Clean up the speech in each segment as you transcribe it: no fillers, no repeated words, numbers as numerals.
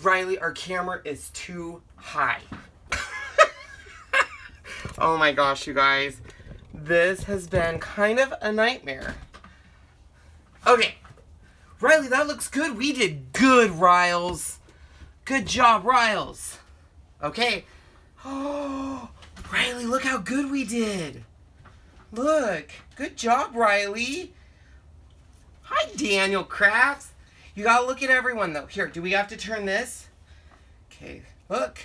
Riley, our camera is too high. Oh my gosh, you guys. This has been kind of a nightmare. Okay. Riley, that looks good. We did good, Riles. Good job, Riles. Okay. Oh, Riley, look how good we did. Look. Good job, Riley. Hi, Daniel Crafts. You gotta look at everyone, though. Here, do we have to turn this? Okay, look.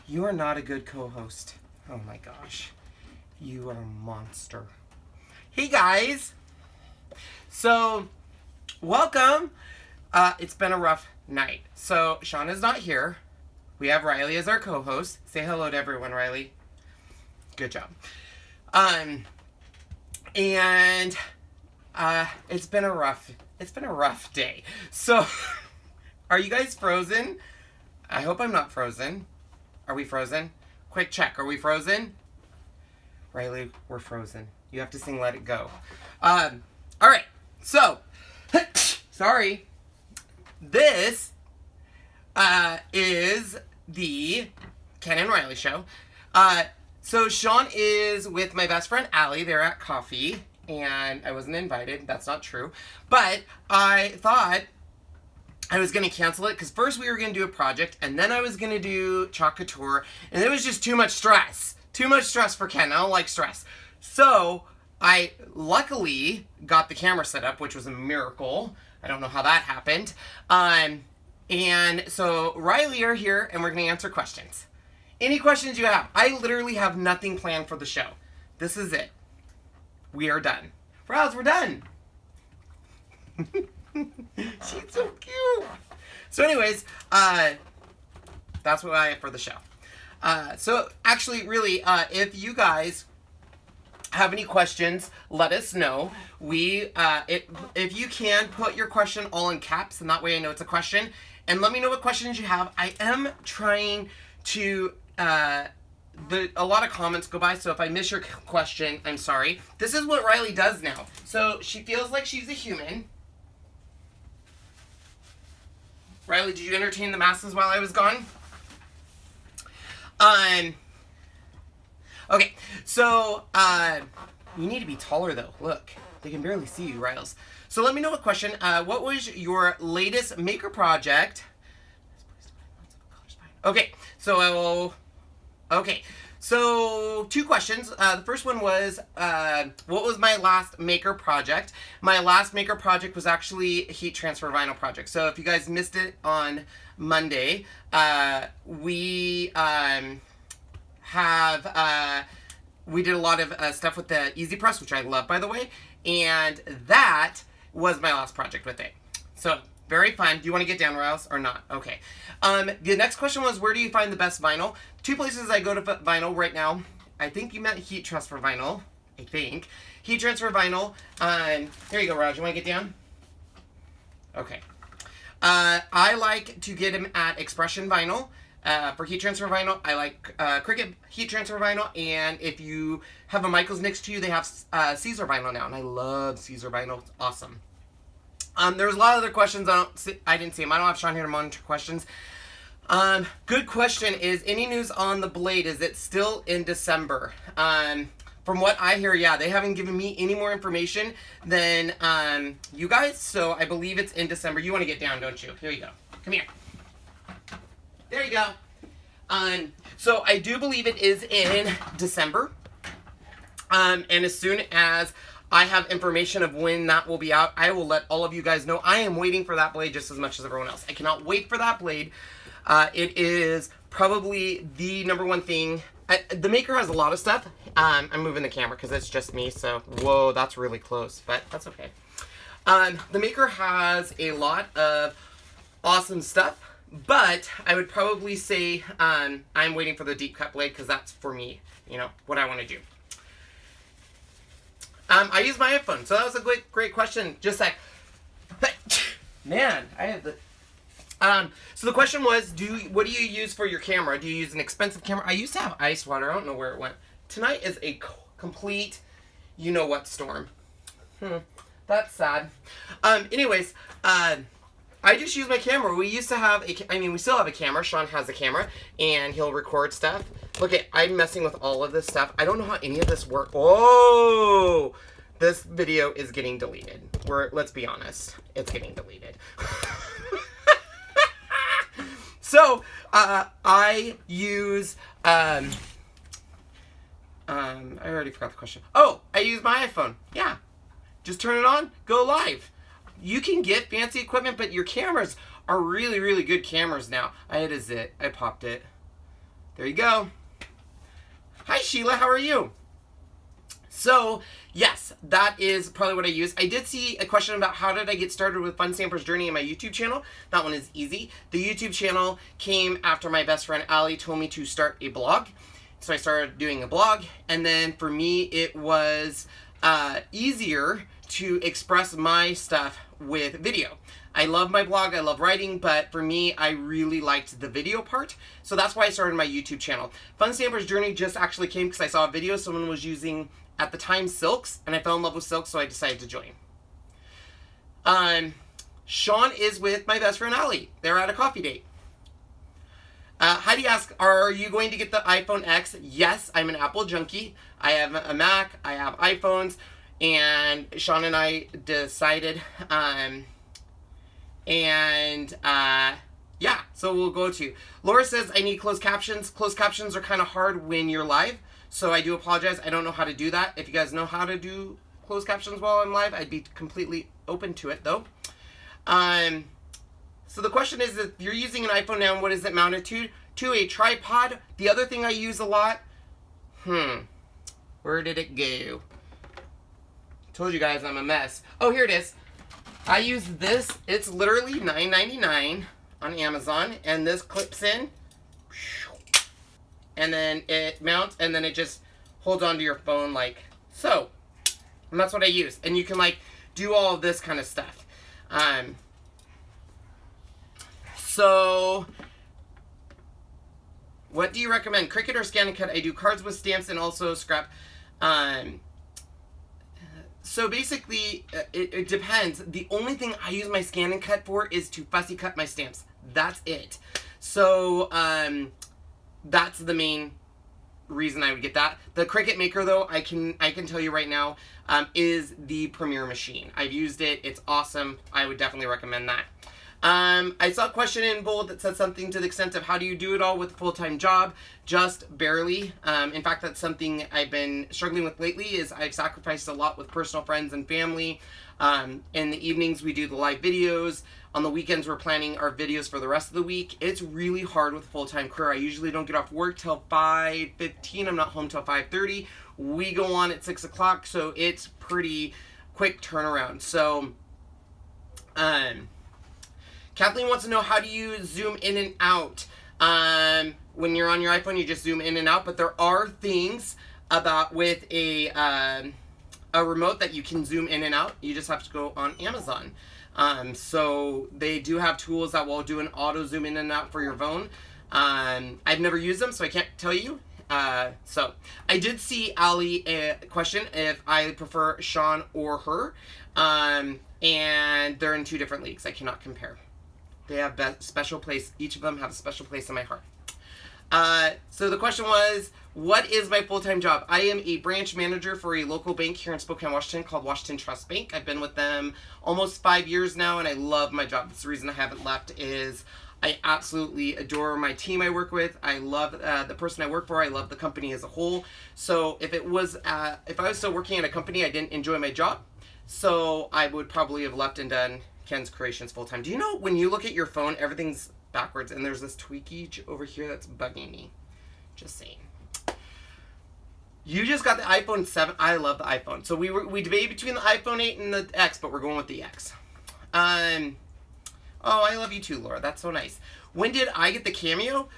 You are not a good co-host. Oh my gosh. You are a monster. Hey, guys. So, welcome. It's been a rough night. So, Shawn is not here. We have Riley as our co-host. Say hello to everyone, Riley. Good job. And it's been a rough day. So, are you guys frozen? I hope I'm not frozen. Are we frozen? Quick check. Are we frozen? Riley, we're frozen. You have to sing Let It Go. All right. So, sorry. This is the Ken and Riley show. So Shawn is with my best friend Allie. They're at coffee, and I wasn't invited. That's not true. But I thought I was going to cancel it because first we were going to do a project, and then I was going to do Chalk Couture, and it was just too much stress. Too much stress for Ken. I don't like stress. So I luckily got the camera set up, which was a miracle. I don't know how that happened. And so Riley are here, and we're going to answer questions. Any questions you have? I literally have nothing planned for the show. This is it. We are done. Riles, we're done. She's so cute. So anyways, that's what I have for the show. So actually, really, if you guys have any questions, let us know. If you can, put your question all in caps, and that way I know it's a question. And let me know what questions you have. I am trying to, a lot of comments go by, so if I miss your question, I'm sorry. This is what Riley does now. So she feels like she's a human. Riley, did you entertain the masses while I was gone? Okay, so, you need to be taller though. Look, they can barely see you, Riles. So let me know a question. What was your latest maker project? Okay, so, two questions. The first one was, what was my last maker project? My last maker project was actually a heat transfer vinyl project. So if you guys missed it on Monday, we did a lot of stuff with the Easy Press, which I love, by the way, and that was my last project with it. So, very fun. Do you want to get down, Riles, or not? Okay. The next question was, where do you find the best vinyl? Two places I go to vinyl right now. I think you meant heat transfer vinyl. I think. Heat transfer vinyl. Here you go, Raj. You want to get down? Okay. I like to get them at Expression Vinyl. For heat transfer vinyl, I like Cricut heat transfer vinyl, and if you have a Michaels next to you, they have Siser vinyl now, and I love Siser vinyl. It's awesome. There's a lot of other questions I didn't see them. I don't have Shawn here to monitor questions. Good question is, any news on the blade? Is it still in December? From what I hear, yeah, they haven't given me any more information than you guys, so I believe it's in December. You want to get down, don't you? Here you go. Come here. There you go. So I do believe it is in December. And as soon as I have information of when that will be out, I will let all of you guys know. I am waiting for that blade just as much as everyone else. I cannot wait for that blade. It is probably the number one thing. The maker has a lot of stuff. I'm moving the camera because it's just me. So, whoa, that's really close, but that's okay. The maker has a lot of awesome stuff. But I would probably say I'm waiting for the deep cut blade because that's for me, you know, what I want to do. I use my iPhone, so that was a great question. Just like, man, I have the. So the question was, what do you use for your camera? Do you use an expensive camera? I used to have ice water. I don't know where it went. Tonight is a complete, you know what storm. That's sad. Anyways, I just use my camera. We used to have we still have a camera. Shawn has a camera, and he'll record stuff. Look at, I'm messing with all of this stuff. I don't know how any of this works. Oh, this video is getting deleted. Let's be honest, it's getting deleted. So, I use, I already forgot the question. Oh, I use my iPhone. Yeah. Just turn it on, go live. You can get fancy equipment, but your cameras are really, really good cameras now. I had a zit. I popped it. There you go. Hi, Sheila. How are you? So, yes, that is probably what I use. I did see a question about how did I get started with Fun Stamper's Journey in my YouTube channel. That one is easy. The YouTube channel came after my best friend Allie told me to start a blog. So I started doing a blog, and then for me it was easier to express my stuff with video. I love my blog, I love writing, but for me, I really liked the video part. So that's why I started my YouTube channel. Fun Stamper's Journey just actually came because I saw a video someone was using, at the time, silks, and I fell in love with silks, so I decided to join. Shawn is with my best friend Allie. They're at a coffee date. Heidi asks, are you going to get the iPhone X? Yes, I'm an Apple junkie. I have a Mac, I have iPhones, and Shawn and I decided, yeah, so we'll go to. Laura says, I need closed captions. Closed captions are kind of hard when you're live, so I do apologize. I don't know how to do that. If you guys know how to do closed captions while I'm live, I'd be completely open to it, though. So the question is, if you're using an iPhone now, what is it mounted to? To a tripod. The other thing I use a lot, where did it go? Told you guys I'm a mess. Oh, here it is. I use this. It's literally $9.99 on Amazon, and this clips in, and then it mounts, and then it just holds onto your phone like so. And that's what I use. And you can like do all of this kind of stuff. So, what do you recommend? Cricut or Scan and Cut? I do cards with stamps and also scrap. So basically, it depends. The only thing I use my Scan and Cut for is to fussy cut my stamps. That's it. So, that's the main reason I would get that. The Cricut Maker, though, I can tell you right now, is the premier machine. I've used it. It's awesome. I would definitely recommend that. I saw a question in bold that said something to the extent of how do you do it all with a full-time job? Just barely. In fact, that's something I've been struggling with lately is I've sacrificed a lot with personal friends and family. In the evenings, we do the live videos. On the weekends, we're planning our videos for the rest of the week. It's really hard with a full-time career. I usually don't get off work till 5:15. I'm not home till 5:30. We go on at 6 o'clock, so it's pretty quick turnaround. So, Kathleen wants to know, how do you zoom in and out? When you're on your iPhone, you just zoom in and out, but there are things about with a remote that you can zoom in and out. You just have to go on Amazon. So they do have tools that will do an auto zoom in and out for your phone. I've never used them, so I can't tell you. So I did see Allie a question if I prefer Shawn or her. And they're in 2 different leagues. I cannot compare. They have a special place. Each of them have a special place in my heart. So the question was, what is my full-time job? I am a branch manager for a local bank here in Spokane, Washington called Washington Trust Bank. I've been with them almost 5 years now, and I love my job. That's the reason I haven't left is I absolutely adore my team I work with. I love the person I work for. I love the company as a whole. So if I was still working at a company, I didn't enjoy my job. So I would probably have left and done Ken's Kreations full-time. Do you know when you look at your phone, everything's backwards, and there's this tweakage over here that's bugging me? Just saying. You just got the iPhone 7. I love the iPhone. So we debated between the iPhone 8 and the X, but we're going with the X. Oh, I love you too, Laura. That's so nice. When did I get the Cameo?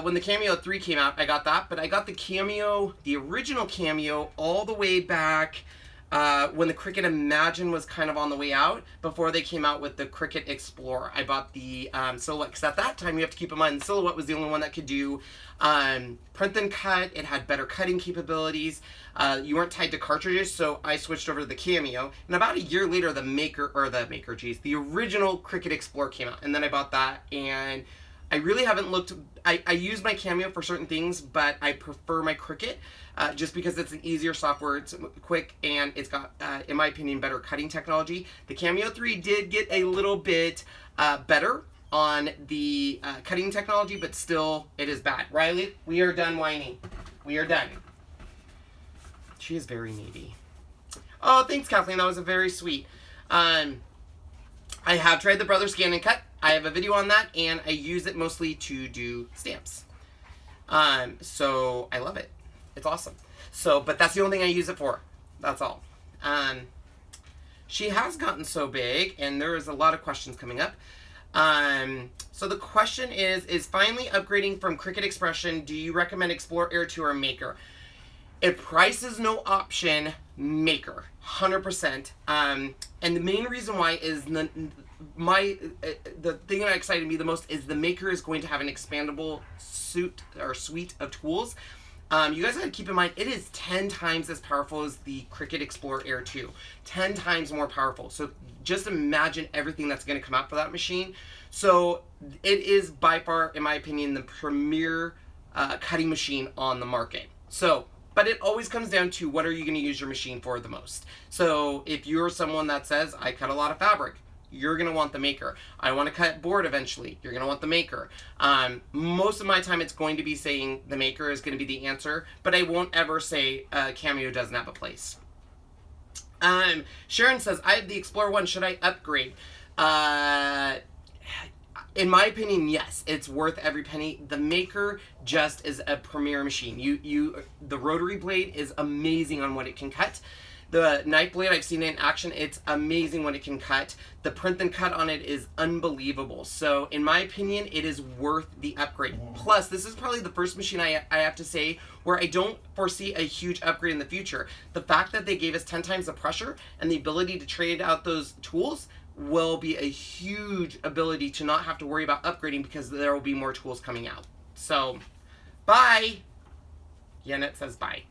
When the Cameo 3 came out, I got that, but I got the Cameo, the original Cameo, all the way back when the Cricut Imagine was kind of on the way out, before they came out with the Cricut Explore. I bought the Silhouette, because at that time, you have to keep in mind, the Silhouette was the only one that could do print and cut. It had better cutting capabilities. You weren't tied to cartridges, so I switched over to the Cameo. And about a year later, the original Cricut Explore came out. And then I bought that, and I really haven't looked. I use my Cameo for certain things, but I prefer my Cricut just because it's an easier software, it's quick, and it's got, in my opinion, better cutting technology. The Cameo 3 did get a little bit better on the cutting technology, but still, it is bad. Riley, we are done whining. We are done. She is very needy. Oh, thanks, Kathleen. That was a very sweet. I have tried the Brother Scan and Cut. I have a video on that, and I use it mostly to do stamps. So I love it. It's awesome. So, but that's the only thing I use it for. That's all. She has gotten so big, and there is a lot of questions coming up. So the question is finally upgrading from Cricut Expression, do you recommend Explore Air 2 or Maker? If price is no option, Maker, 100%. And the main reason why is the thing that excited me the most is the Maker is going to have an expandable suite of tools. You guys gotta keep in mind, it is 10 times as powerful as the Cricut Explore Air 2. 10 times more powerful. So just imagine everything that's gonna come out for that machine. So it is by far, in my opinion, the premier cutting machine on the market. So, but it always comes down to what are you gonna use your machine for the most. So if you're someone that says, I cut a lot of fabric, you're going to want the Maker. I want to cut board eventually. You're going to want the Maker. Most of my time it's going to be saying the Maker is going to be the answer, but I won't ever say Cameo doesn't have a place. Sharon says, I have the Explore 1. Should I upgrade? In my opinion, yes. It's worth every penny. The Maker just is a premier machine. The rotary blade is amazing on what it can cut. The knife blade, I've seen it in action. It's amazing when it can cut. The print and cut on it is unbelievable. So, in my opinion, it is worth the upgrade. Plus, this is probably the first machine I have to say where I don't foresee a huge upgrade in the future. The fact that they gave us 10 times the pressure and the ability to trade out those tools will be a huge ability to not have to worry about upgrading because there will be more tools coming out. So, bye. Yanet says bye.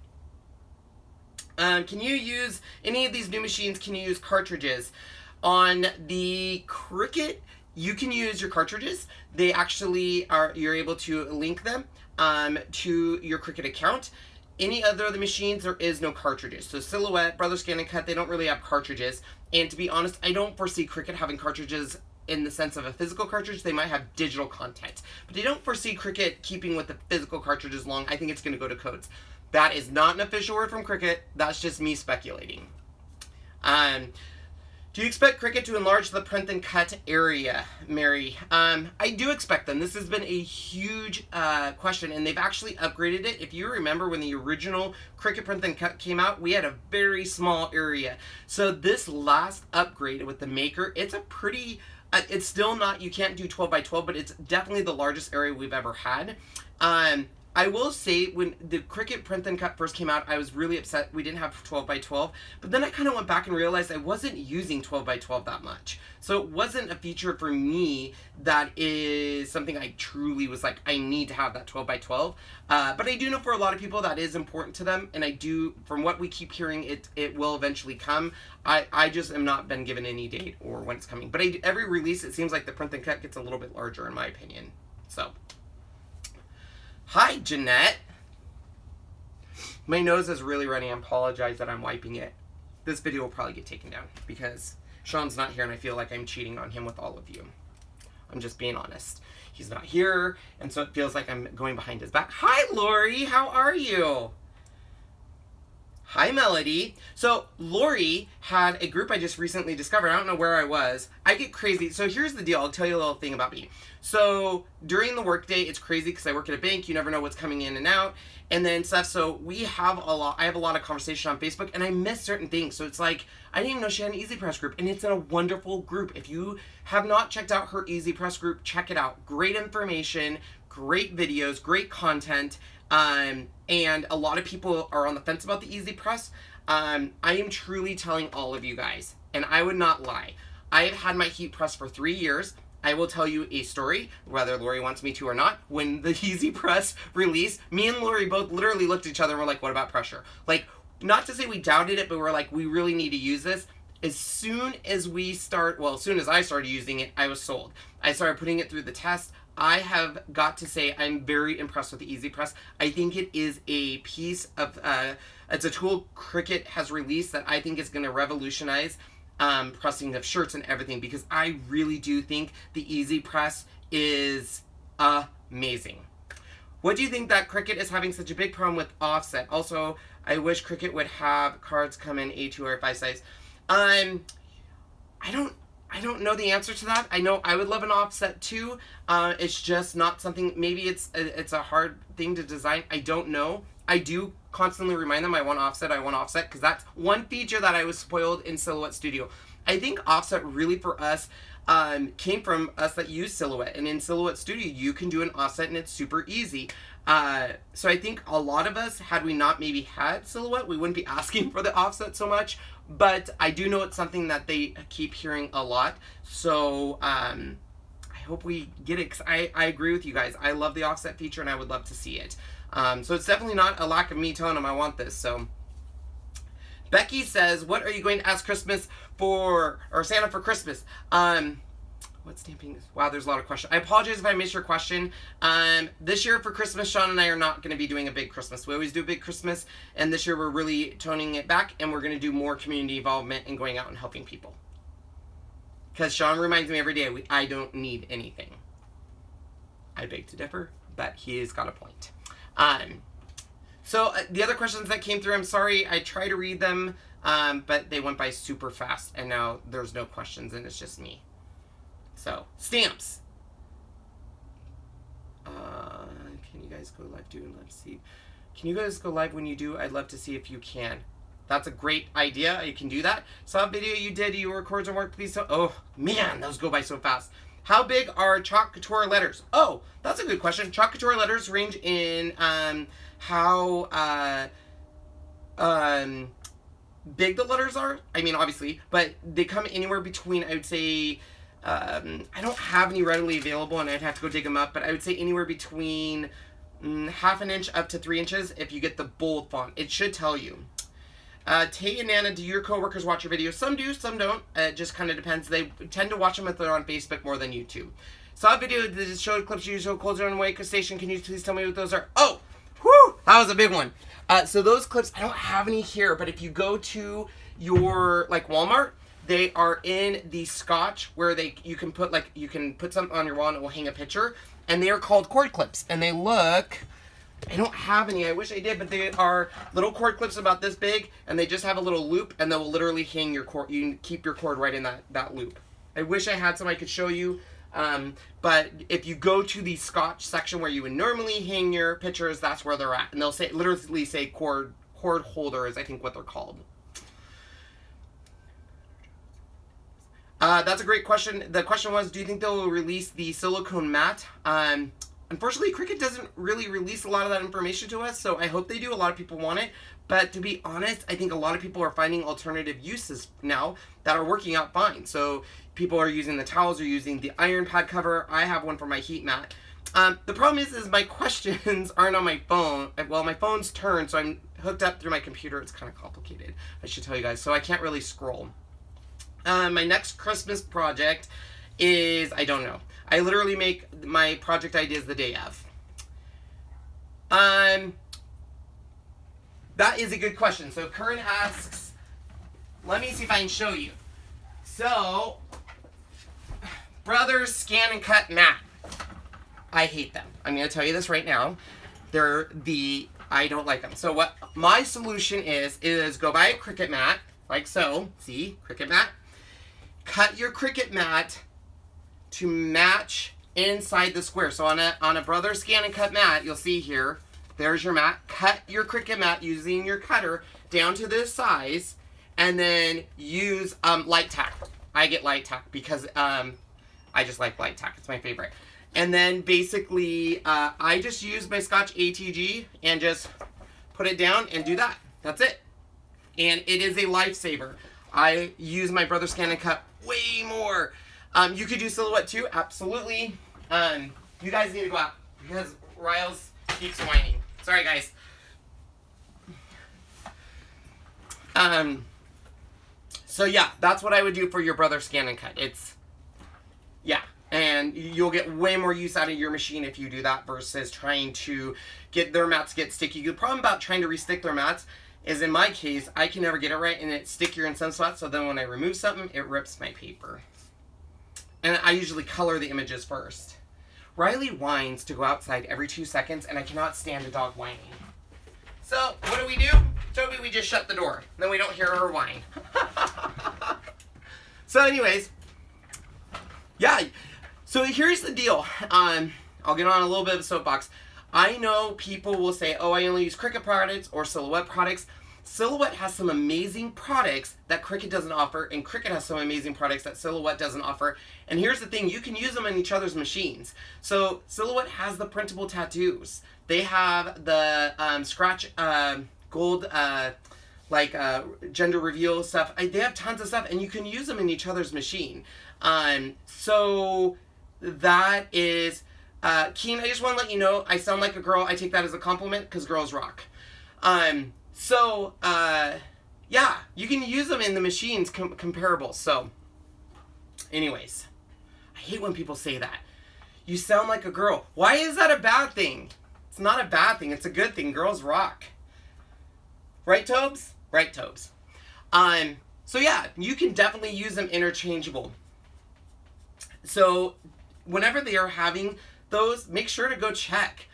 Can you use any of these new machines? Can you use cartridges? On the Cricut, you can use your cartridges. They actually are, you're able to link them to your Cricut account. Any other of the machines, there is no cartridges. So Silhouette, Brother Scan and Cut, they don't really have cartridges. And to be honest, I don't foresee Cricut having cartridges in the sense of a physical cartridge. They might have digital content. But I don't foresee Cricut keeping with the physical cartridges long. I think it's going to go to codes. That is not an official word from Cricut. That's just me speculating. Do you expect Cricut to enlarge the print and cut area, Mary? I do expect them. This has been a huge question, and they've actually upgraded it. If you remember when the original Cricut print and cut came out, we had a very small area. So this last upgrade with the Maker, it's a pretty, it's still not, you can't do 12 by 12, but it's definitely the largest area we've ever had. I will say, when the Cricut Print and Cut first came out, I was really upset we didn't have 12 by 12, but then I kind of went back and realized I wasn't using 12 by 12 that much. So it wasn't a feature for me that is something I truly was like, I need to have that 12 by 12. But I do know for a lot of people that is important to them, and I do, from what we keep hearing, it will eventually come. I just am not been given any date or when it's coming. But every release, it seems like the Print and Cut gets a little bit larger, in my opinion. So. Hi, Jeanette. My nose is really runny. I apologize that I'm wiping it. This video will probably get taken down because Shawn's not here and I feel like I'm cheating on him with all of you. I'm just being honest. He's not here, and so it feels like I'm going behind his back. Hi, Lori. How are you? Hi, Melody. So, Lori had a group I just recently discovered. I don't know where I was. I get crazy. So, here's the deal. I'll tell you a little thing about me. So, during the workday, it's crazy because I work at a bank. You never know what's coming in and out and then stuff. So, I have a lot of conversation on Facebook, and I miss certain things. So, it's like, I didn't even know she had an Easy Press group, and it's in a wonderful group. If you have not checked out her Easy Press group, check it out. Great information, great videos, great content. And a lot of people are on the fence about the Easy Press. I am truly telling all of you guys, and I would not lie. I have had my heat press for 3 years. I will tell you a story, whether Lori wants me to or not. When the Easy Press released, me and Lori both literally looked at each other and were like, what about pressure? Like, not to say we doubted it, but we're like, we really need to use this. As soon as I started using it, I was sold. I started putting it through the test. I have got to say, I'm very impressed with the Easy Press. I think it is a piece of, it's a tool Cricut has released that I think is going to revolutionize pressing of shirts and everything, because I really do think the Easy Press is amazing. What do you think that Cricut is having such a big problem with offset? Also, I wish Cricut would have cards come in A2 or 5 size. I don't know the answer to that. I know I would love an offset too. It's just not something, maybe it's a hard thing to design. I don't know. I do constantly remind them I want offset, because that's one feature that I was spoiled in Silhouette Studio. I think offset really for us came from us that use Silhouette, and in Silhouette Studio you can do an offset and it's super easy. So I think a lot of us, had we not maybe had Silhouette, we wouldn't be asking for the offset so much, but I do know it's something that they keep hearing a lot. So I hope we get it, because I agree with you guys. I love the offset feature and I would love to see it. So it's definitely not a lack of me telling them I want this. So Becky says, what are you going to ask Santa for Christmas? What stamping is? Wow, there's a lot of questions. I apologize if I missed your question. This year for Christmas, Shawn and I are not going to be doing a big Christmas. We always do a big Christmas, and this year we're really toning it back, and we're going to do more community involvement and going out and helping people. Because Shawn reminds me every day, I don't need anything. I beg to differ, but he has got a point. So the other questions that came through, I'm sorry, I try to read them, but they went by super fast, and now there's no questions, and it's just me. So, stamps. Can you guys go live? Let's see. Can you guys go live when you do? I'd love to see if you can. That's a great idea. You can do that. Saw a video you did. You record some work, please. Oh, man, those go by so fast. How big are Chalk Couture letters? Oh, that's a good question. Chalk Couture letters range in how big the letters are. I mean, obviously, but they come anywhere between, I would say, I don't have any readily available, and I'd have to go dig them up, but I would say anywhere between half an inch up to 3 inches if you get the bold font. It should tell you. Tay and Nana, do your coworkers watch your videos? Some do, some don't. It just kind of depends. They tend to watch them if they're on Facebook more than YouTube. Saw a video that showed clips you show clothes on way station. Can you please tell me what those are? Oh, whew, that was a big one. So those clips, I don't have any here, but if you go to your Walmart, they are in the Scotch where you can put something on your wall and it will hang a picture, and they are called cord clips, and they look. I don't have any. I wish I did, but they are little cord clips about this big, and they just have a little loop, and they will literally hang your cord. You can keep your cord right in that loop. I wish I had some I could show you, but if you go to the Scotch section where you would normally hang your pictures, that's where they're at, and they'll literally say cord holder is I think what they're called. That's a great question. The question was, do you think they'll release the silicone mat? Unfortunately, Cricut doesn't really release a lot of that information to us, so I hope they do. A lot of people want it, but to be honest, I think a lot of people are finding alternative uses now that are working out fine. So people are using the towels or using the iron pad cover. I have one for my heat mat. The problem is my questions aren't on my phone. Well, my phone's turned, so I'm hooked up through my computer. It's kind of complicated, I should tell you guys, so I can't really scroll. My next Christmas project is, I don't know. I literally make my project ideas the day of. That is a good question. So Curran asks, let me see if I can show you. So, Brothers Scan and Cut Mat. I hate them. I'm going to tell you this right now. I don't like them. So what my solution is go buy a Cricut mat, like so. See, Cricut mat. Cut your Cricut mat to match inside the square. So on a Brothers Scan and Cut mat, you'll see here, there's your mat. Cut your Cricut mat using your cutter down to this size, and then use light tack. I get light tack because I just like light tack. It's my favorite. And then basically, I just use my Scotch ATG and just put it down and do that. That's it. and it is a lifesaver. I use my Brother Scan and Cut way more. You could do silhouette too, absolutely. You guys need to go out because Riles keeps whining. Sorry, guys. So yeah, that's what I would do for your Brother Scan and Cut. Yeah, and you'll get way more use out of your machine if you do that versus trying to get their mats to get sticky. The problem about trying to restick their mats is, in my case, I can never get it right and it's stickier in some spots, so then when I remove something, it rips my paper. And I usually color the images first. Riley whines to go outside every 2 seconds, and I cannot stand a dog whining. So, what do? Toby, we just shut the door. Then we don't hear her whine. So anyways, yeah. So here's the deal. I'll get on a little bit of a soapbox. I know people will say, oh, I only use Cricut products or Silhouette products. Silhouette has some amazing products that Cricut doesn't offer, and Cricut has some amazing products that Silhouette doesn't offer. And here's the thing, you can use them in each other's machines. So Silhouette has the printable tattoos. They have the scratch gold gender reveal stuff. They have tons of stuff, and you can use them in each other's machine. So that is Keen. I just want to let you know I sound like a girl. I take that as a compliment because girls rock. Yeah, you can use them in the machines comparable. So, anyways, I hate when people say that. You sound like a girl. Why is that a bad thing? It's not a bad thing. It's a good thing. Girls rock. Right, Tobes? Right, Tobes. So yeah, you can definitely use them interchangeable. So, whenever they are having those, make sure to go check.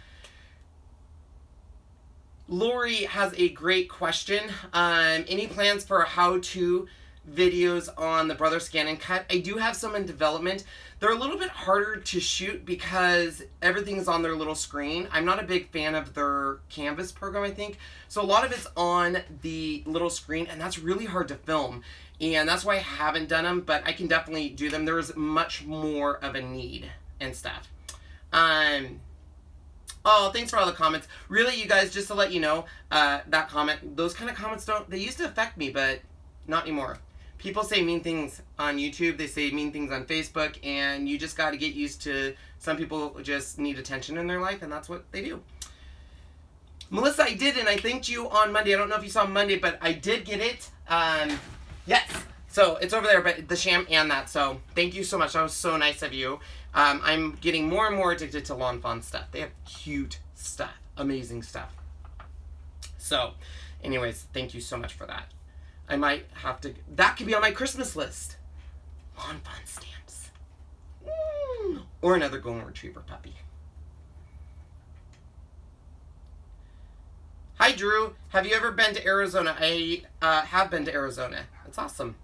Lori has a great question. Any plans for how-to videos on the Brother Scan and Cut? I do have some in development. They're a little bit harder to shoot because everything's on their little screen. I'm not a big fan of their Canvas program, I think. So a lot of it's on the little screen, and that's really hard to film. And that's why I haven't done them, but I can definitely do them. There's much more of a need and stuff. Oh, thanks for all the comments. Really, you guys, just to let you know, that comment, those kind of comments they used to affect me, but not anymore. People say mean things on YouTube, they say mean things on Facebook, and you just got to get used to, some people just need attention in their life, and that's what they do. Melissa, I did, and I thanked you on Monday. I don't know if you saw Monday, but I did get it. Yes. So, it's over there, but the sham and that, so thank you so much. That was so nice of you. I'm getting more and more addicted to Lawn Fawn stuff. They have cute stuff. Amazing stuff. So, anyways, thank you so much for that. I might have to... That could be on my Christmas list. Lawn Fawn stamps. Or another golden retriever puppy. Hi, Drew. Have you ever been to Arizona? I have been to Arizona. It's awesome.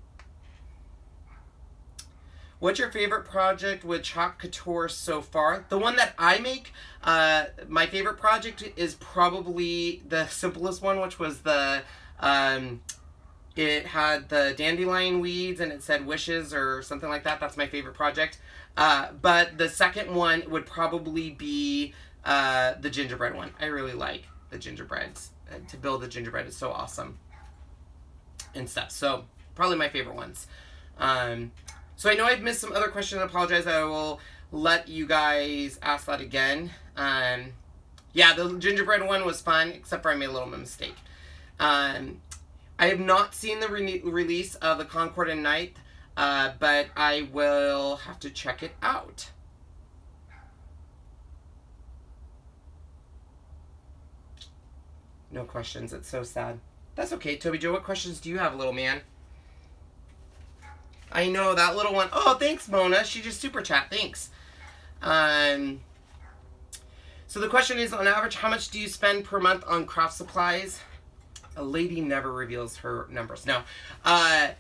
What's your favorite project with Chalk Couture so far? The one that I make, my favorite project is probably the simplest one, which was the, it had the dandelion weeds and it said wishes or something like that. That's my favorite project. But the second one would probably be the gingerbread one. I really like the gingerbreads. To build the gingerbread is so awesome and stuff. So probably my favorite ones. So I know I've missed some other questions. I apologize. I will let you guys ask that again. Yeah, the gingerbread one was fun, except for I made a little mistake. I have not seen the release of the Concord and Night, but I will have to check it out. No questions. It's so sad. That's okay, Toby Joe. What questions do you have, little man? I know, that little one. Oh, thanks, Mona. She just super chat. Thanks. So the question is, on average, how much do you spend per month on craft supplies? A lady never reveals her numbers. No. I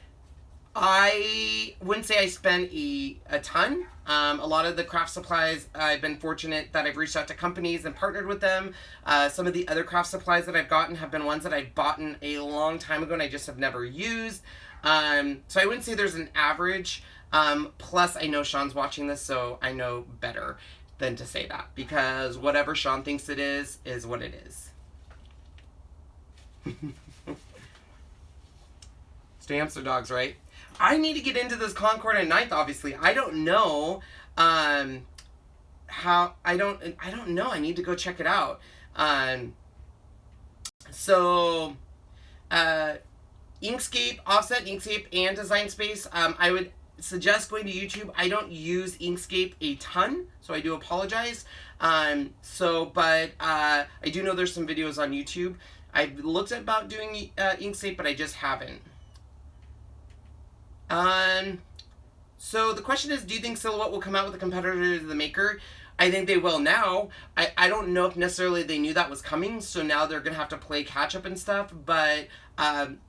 wouldn't say I spend a ton. A lot of the craft supplies, I've been fortunate that I've reached out to companies and partnered with them. Some of the other craft supplies that I've gotten have been ones that I've bought a long time ago and I just have never used. So I wouldn't say there's an average. Plus, I know Shawn's watching this, so I know better than to say that. Because whatever Shawn thinks it is what it is. Stamps are dogs, right? I need to get into this Concord and Ninth, obviously. I don't know how, I don't know. I need to go check it out. So, Inkscape, Offset, Inkscape, and Design Space. I would suggest going to YouTube. I don't use Inkscape a ton, so I do apologize. But I do know there's some videos on YouTube. I've looked at about doing Inkscape, but I just haven't. So the question is, do you think Silhouette will come out with a competitor to the Maker? I think they will now. I don't know if necessarily they knew that was coming, so now they're going to have to play catch up and stuff, but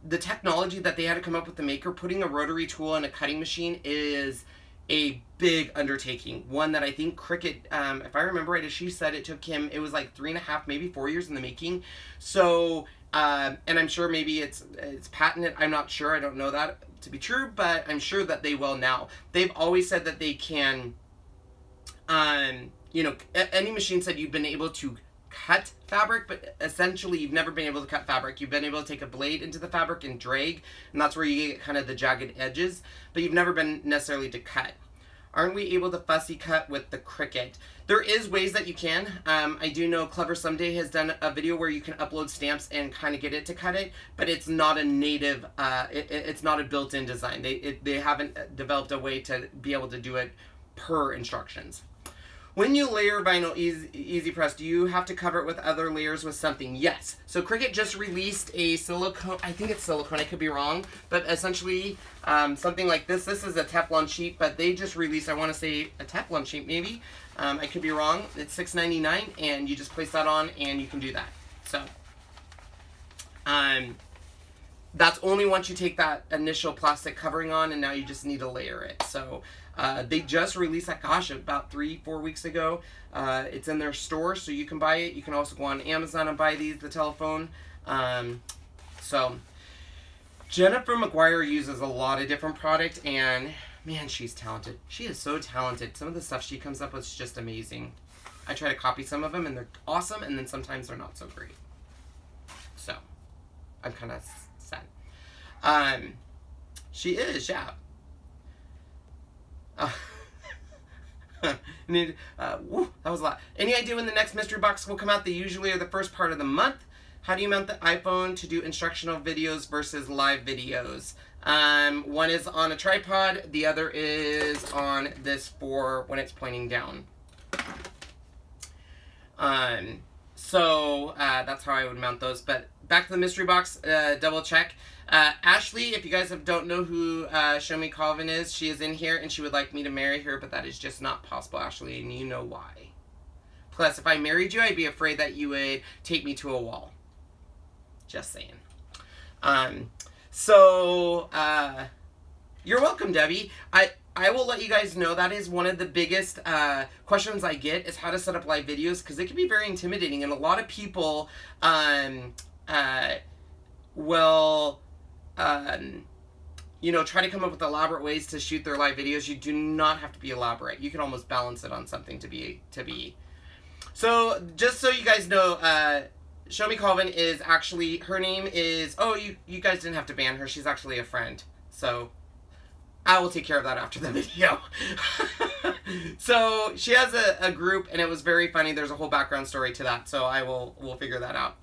the technology that they had to come up with the Maker, putting a rotary tool in a cutting machine is a big undertaking. One that I think Cricut, if I remember right, as she said, it took him, it was like 3.5, maybe 4 years in the making. So, and I'm sure maybe it's patented. I'm not sure. I don't know that to be true, but I'm sure that they will now. They've always said that they can, you know, any machine said you've been able to cut fabric, but essentially you've never been able to cut fabric. You've been able to take a blade into the fabric and drag, and that's where you get kind of the jagged edges, but you've never been necessarily to cut. Aren't we able to fussy cut with the Cricut? There is ways that you can. I do know Clever Someday has done a video where you can upload stamps and kind of get it to cut it, but it's not a native, it's not a built-in design. They haven't developed a way to be able to do it per instructions. When you layer vinyl easy press, do you have to cover it with other layers with something? Yes. So Cricut just released a silicone, I think it's silicone, I could be wrong, but essentially something like this. This is a Teflon sheet, but they just released, I want to say a Teflon sheet maybe. I could be wrong. It's $6.99 and you just place that on and you can do that. So that's only once you take that initial plastic covering on, and now you just need to layer it. So they just released that, gosh, about 3-4 weeks ago. It's in their store, so you can buy it. You can also go on Amazon and buy the telephone. So Jennifer McGuire uses a lot of different product, and man, she's talented. She is so talented. Some of the stuff she comes up with is just amazing. I try to copy some of them, and they're awesome, and then sometimes they're not so great. So I'm kind of sad. She is, yeah. Woo, that was a lot. Any idea when the next mystery box will come out? They usually are the first part of the month. How do you mount the iPhone to do instructional videos versus live videos? One is on a tripod. The other is on this for when it's pointing down. That's how I would mount those. But back to the mystery box, double check. Ashley, if you guys don't know who Show Me Calvin is, she is in here and she would like me to marry her, but that is just not possible, Ashley, and you know why. Plus, if I married you, I'd be afraid that you would take me to a wall. Just saying. You're welcome, Debbie. I will let you guys know that is one of the biggest questions I get is how to set up live videos, because it can be very intimidating, and a lot of people will you know, try to come up with elaborate ways to shoot their live videos. You do not have to be elaborate. You can almost balance it on something to be. So just so you guys know, Show Me Calvin is actually, her name is, oh, you guys didn't have to ban her. She's actually a friend. So I will take care of that after the video. So she has a group, and it was very funny. There's a whole background story to that, so we'll figure that out.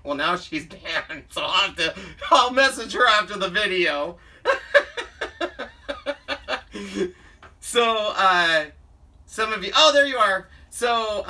Well, now she's banned, so I'll message her after the video. So, some of you, oh, there you are. So,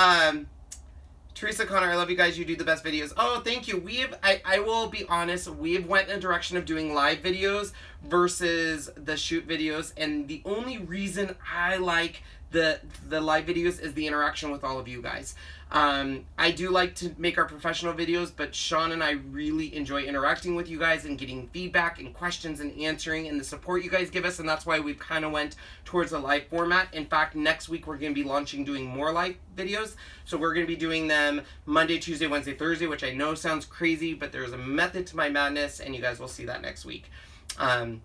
Teresa Connor, I love you guys. You do the best videos. Oh, thank you. I will be honest, we've went in a direction of doing live videos versus the shoot videos. And the only reason I like the live videos is the interaction with all of you guys. I do like to make our professional videos, but Shawn and I really enjoy interacting with you guys and getting feedback and questions and answering and the support you guys give us, and that's why we've kind of went towards a live format. In fact, next week we're going to be doing more live videos, so we're going to be doing them Monday, Tuesday, Wednesday, Thursday, which I know sounds crazy, but there's a method to my madness, and you guys will see that next week. Yeah,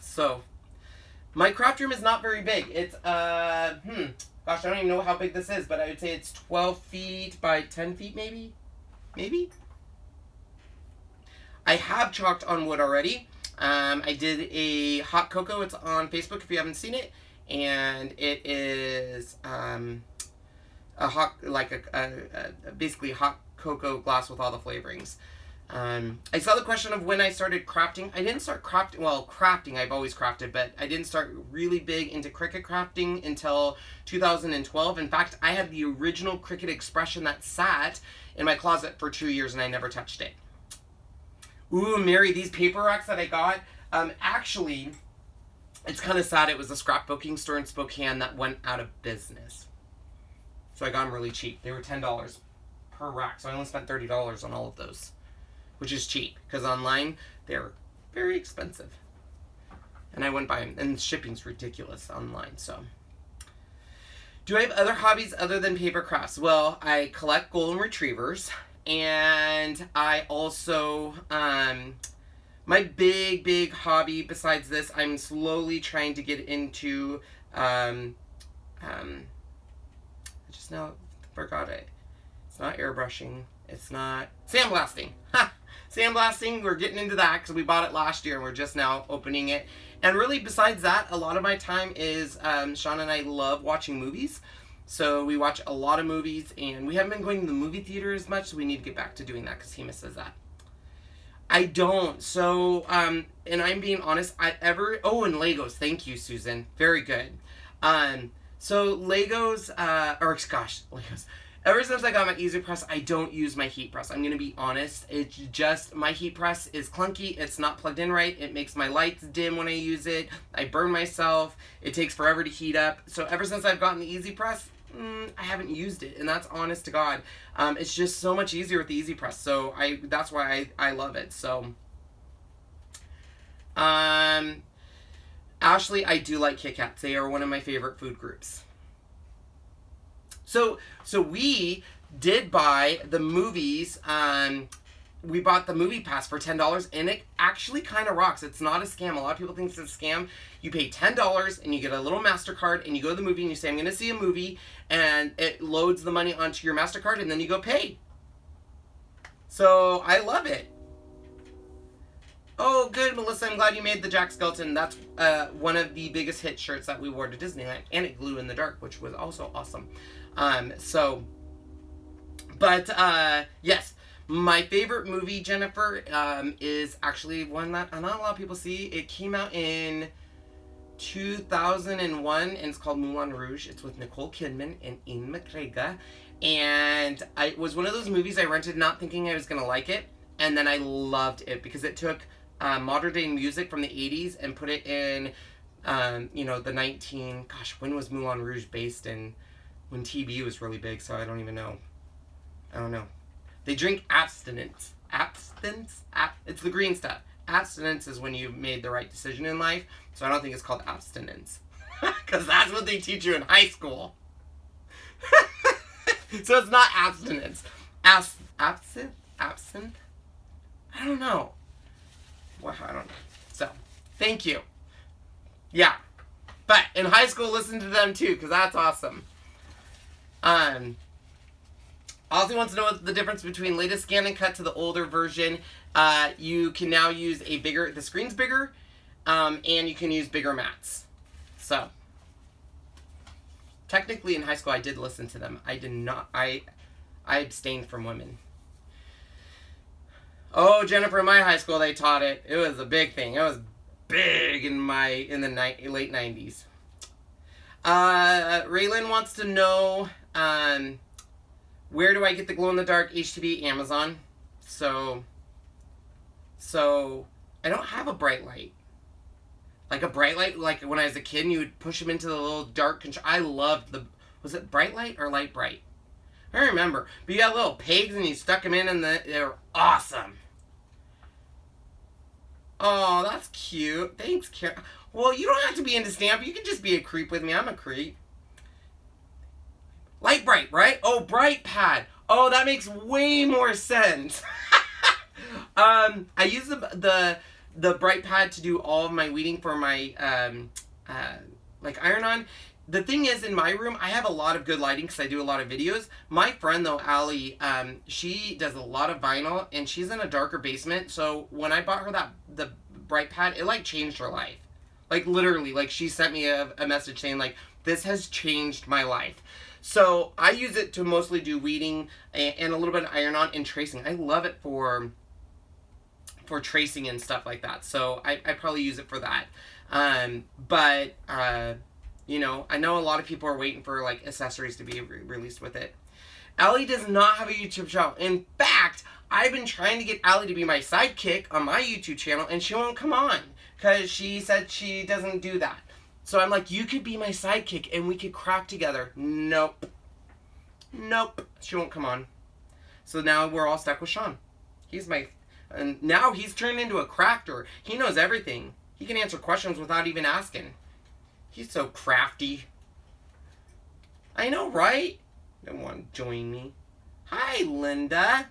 so My craft room is not very big. It's, gosh, I don't even know how big this is, but I would say it's 12 feet by 10 feet, maybe? Maybe? I have chalked on wood already. I did a hot cocoa. It's on Facebook if you haven't seen it. And it is, a hot, like basically hot cocoa glass with all the flavorings. I saw the question of when I started crafting. I didn't start crafting, well, crafting, I've always crafted, but I didn't start really big into Cricut crafting until 2012. In fact, I had the original Cricut expression that sat in my closet for 2 years and I never touched it. Ooh, Mary, these paper racks that I got, actually, it's kind of sad. It was a scrapbooking store in Spokane that went out of business. So I got them really cheap. They were $10 per rack, so I only spent $30 on all of those, which is cheap, because online, they're very expensive. And I wouldn't buy them, and shipping's ridiculous online, so. Do I have other hobbies other than paper crafts? Well, I collect golden retrievers, and I also, my big hobby besides this, I'm slowly trying to get into, I just now forgot it. It's not airbrushing. It's not sandblasting. Ha! Sandblasting, we're getting into that because we bought it last year and we're just now opening it. And really, besides that, a lot of my time is, Shawn and I love watching movies. So we watch a lot of movies, and we haven't been going to the movie theater as much, so we need to get back to doing that because he misses that. I don't. So, and I'm being honest, and Legos. Thank you, Susan. Very good. So Legos, Legos. Ever since I got my Easy Press, I don't use my heat press. I'm going to be honest. It's just, my heat press is clunky. It's not plugged in right. It makes my lights dim when I use it. I burn myself. It takes forever to heat up. So ever since I've gotten the Easy Press, I haven't used it. And that's honest to God. It's just so much easier with the Easy Press. So that's why I love it. So, Ashley, I do like Kit Kats. They are one of my favorite food groups. So we did buy the movies, we bought the movie pass for $10, and it actually kind of rocks. It's not a scam. A lot of people think it's a scam. You pay $10, and you get a little MasterCard, and you go to the movie, and you say, I'm going to see a movie, and it loads the money onto your MasterCard, and then you go pay. So, I love it. Oh, good, Melissa. I'm glad you made the Jack Skeleton. That's one of the biggest hit shirts that we wore to Disneyland, and it glue in the dark, which was also awesome. Yes, my favorite movie, Jennifer, is actually one that not a lot of people see. It came out in 2001, and it's called Moulin Rouge. It's with Nicole Kidman and Ian McGregor, and it was one of those movies I rented not thinking I was going to like it, and then I loved it because it took modern day music from the 80s and put it in, when was Moulin Rouge based in? When TB was really big, so I don't even know. I don't know. They drink abstinence. It's the green stuff. Abstinence is when you made the right decision in life, so I don't think it's called abstinence. Because that's what they teach you in high school. So it's not abstinence. Absinthe? I don't know. Well, I don't know. So, thank you. Yeah. But in high school, listen to them too, because that's awesome. Ozzy wants to know the difference between latest scan and cut to the older version. You can now use the screen's bigger, and you can use bigger mats. So, technically in high school I did listen to them. I did not, I abstained from women. Oh, Jennifer, in my high school they taught it. It was a big thing. It was big in the late 90s. Raylan wants to know, where do I get the glow-in-the-dark HTV? Amazon. So I don't have a bright light. Like a bright light, like when I was a kid and you would push them into the little dark control. I loved was it bright light or light bright? I don't remember. But you got little pegs and you stuck them in and they were awesome. Oh, that's cute. Thanks, Karen. Well, you don't have to be into stamp. You can just be a creep with me. I'm a creep. Light bright, right? Oh, bright pad. Oh, that makes way more sense. I use the bright pad to do all of my weeding for my like iron on. The thing is, in my room, I have a lot of good lighting because I do a lot of videos. My friend, though, Allie, she does a lot of vinyl, and she's in a darker basement. So when I bought her the bright pad, it, like, changed her life. Like, literally, like, she sent me a message saying, like, this has changed my life. So I use it to mostly do weeding and a little bit of iron-on and tracing. I love it for tracing and stuff like that. So I probably use it for that. You know, I know a lot of people are waiting for, like, accessories to be released with it. Allie does not have a YouTube channel. In fact, I've been trying to get Allie to be my sidekick on my YouTube channel, and she won't come on because she said she doesn't do that. So I'm like, you could be my sidekick, and we could craft together. Nope. Nope. She won't come on. So now we're all stuck with Shawn. And now he's turned into a crafter. He knows everything. He can answer questions without even asking. He's so crafty. I know, right? Don't want to join me. Hi, Linda.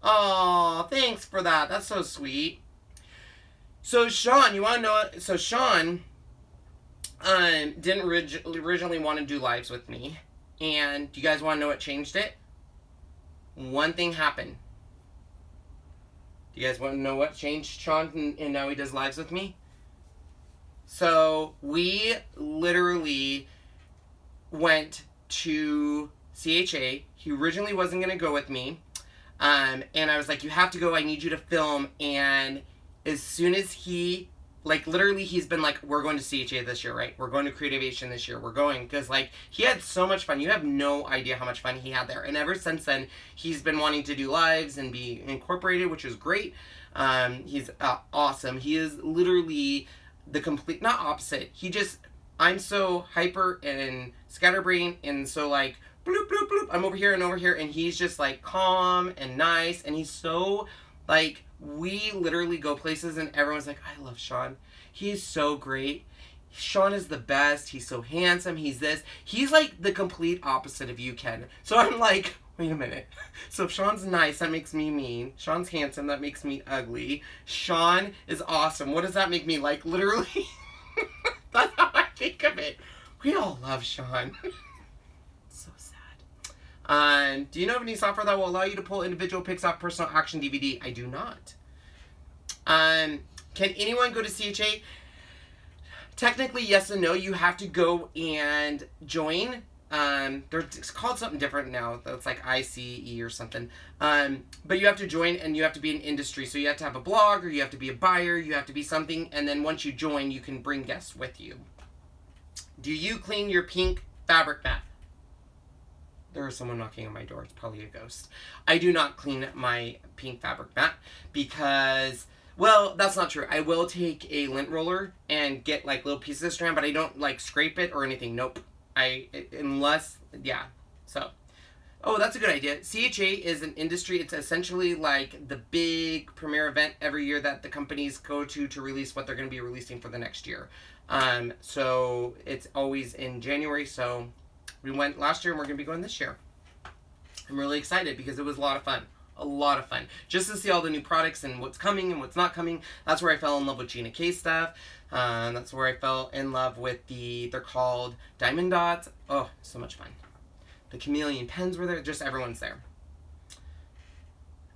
Oh, thanks for that. That's so sweet. So, Shawn, you want to know what? So, Shawn didn't originally want to do lives with me. And do you guys want to know what changed it? One thing happened. Do you guys want to know what changed Shawn and now he does lives with me? So we literally went to CHA. He originally wasn't going to go with me. And I was like, you have to go. I need you to film. And as soon as he, like, literally he's been like, we're going to CHA this year, right? We're going to Creativation this year. We're going. Because, like, he had so much fun. You have no idea how much fun he had there. And ever since then, he's been wanting to do lives and be incorporated, which is great. He's awesome. He is literally the complete, not opposite. I'm so hyper and scatterbrain and so, like, bloop, bloop, bloop. I'm over here, and he's just, like, calm and nice, and he's so, like, we literally go places and everyone's like, I love Shawn. He is so great. Shawn is the best. He's so handsome. He's this. He's, like, the complete opposite of you, Ken. So I'm like, wait a minute. So if Shawn's nice, that makes me mean. Shawn's handsome, that makes me ugly. Shawn is awesome. What does that make me like? Literally, that's how I think of it. We all love Shawn. So sad. Do you know of any software that will allow you to pull individual pics off personal action DVD? I do not. Can anyone go to CHA? Technically, yes and no. You have to go and join. It's called something different now. That's like ICE or something. But you have to join and you have to be in industry. So you have to have a blog or you have to be a buyer. You have to be something. And then once you join, you can bring guests with you. Do you clean your pink fabric mat? There is someone knocking on my door. It's probably a ghost. I do not clean my pink fabric mat because, well, that's not true. I will take a lint roller and get, like, little pieces of strand, but I don't, like, scrape it or anything. Nope. So, oh, that's a good idea. CHA is an industry. It's essentially like the big premiere event every year that the companies go to release what they're going to be releasing for the next year. So it's always in January. So we went last year and we're going to be going this year. I'm really excited because it was a lot of fun. A lot of fun. Just to see all the new products and what's coming and what's not coming. That's where I fell in love with Gina K stuff. That's where I fell in love with they're called Diamond Dots. Oh, so much fun. The chameleon pens were there. Just everyone's there.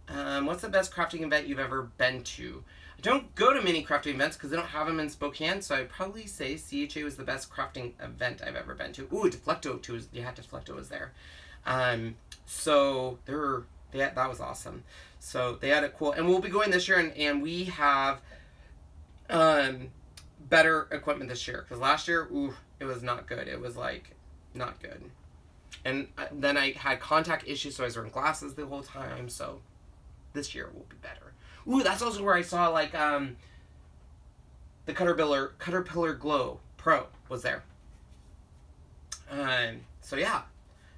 What's the best crafting event you've ever been to? I don't go to many crafting events because they don't have them in Spokane, so I'd probably say CHA was the best crafting event I've ever been to. Ooh, Deflecto too. Deflecto was there. So that was awesome. So they had it cool. And we'll be going this year, and we have better equipment this year. Because last year, ooh, it was not good. It was, like, not good. And then I had contact issues, so I was wearing glasses the whole time. So this year will be better. Ooh, that's also where I saw, like, the Caterpillar Glow Pro was there. So yeah.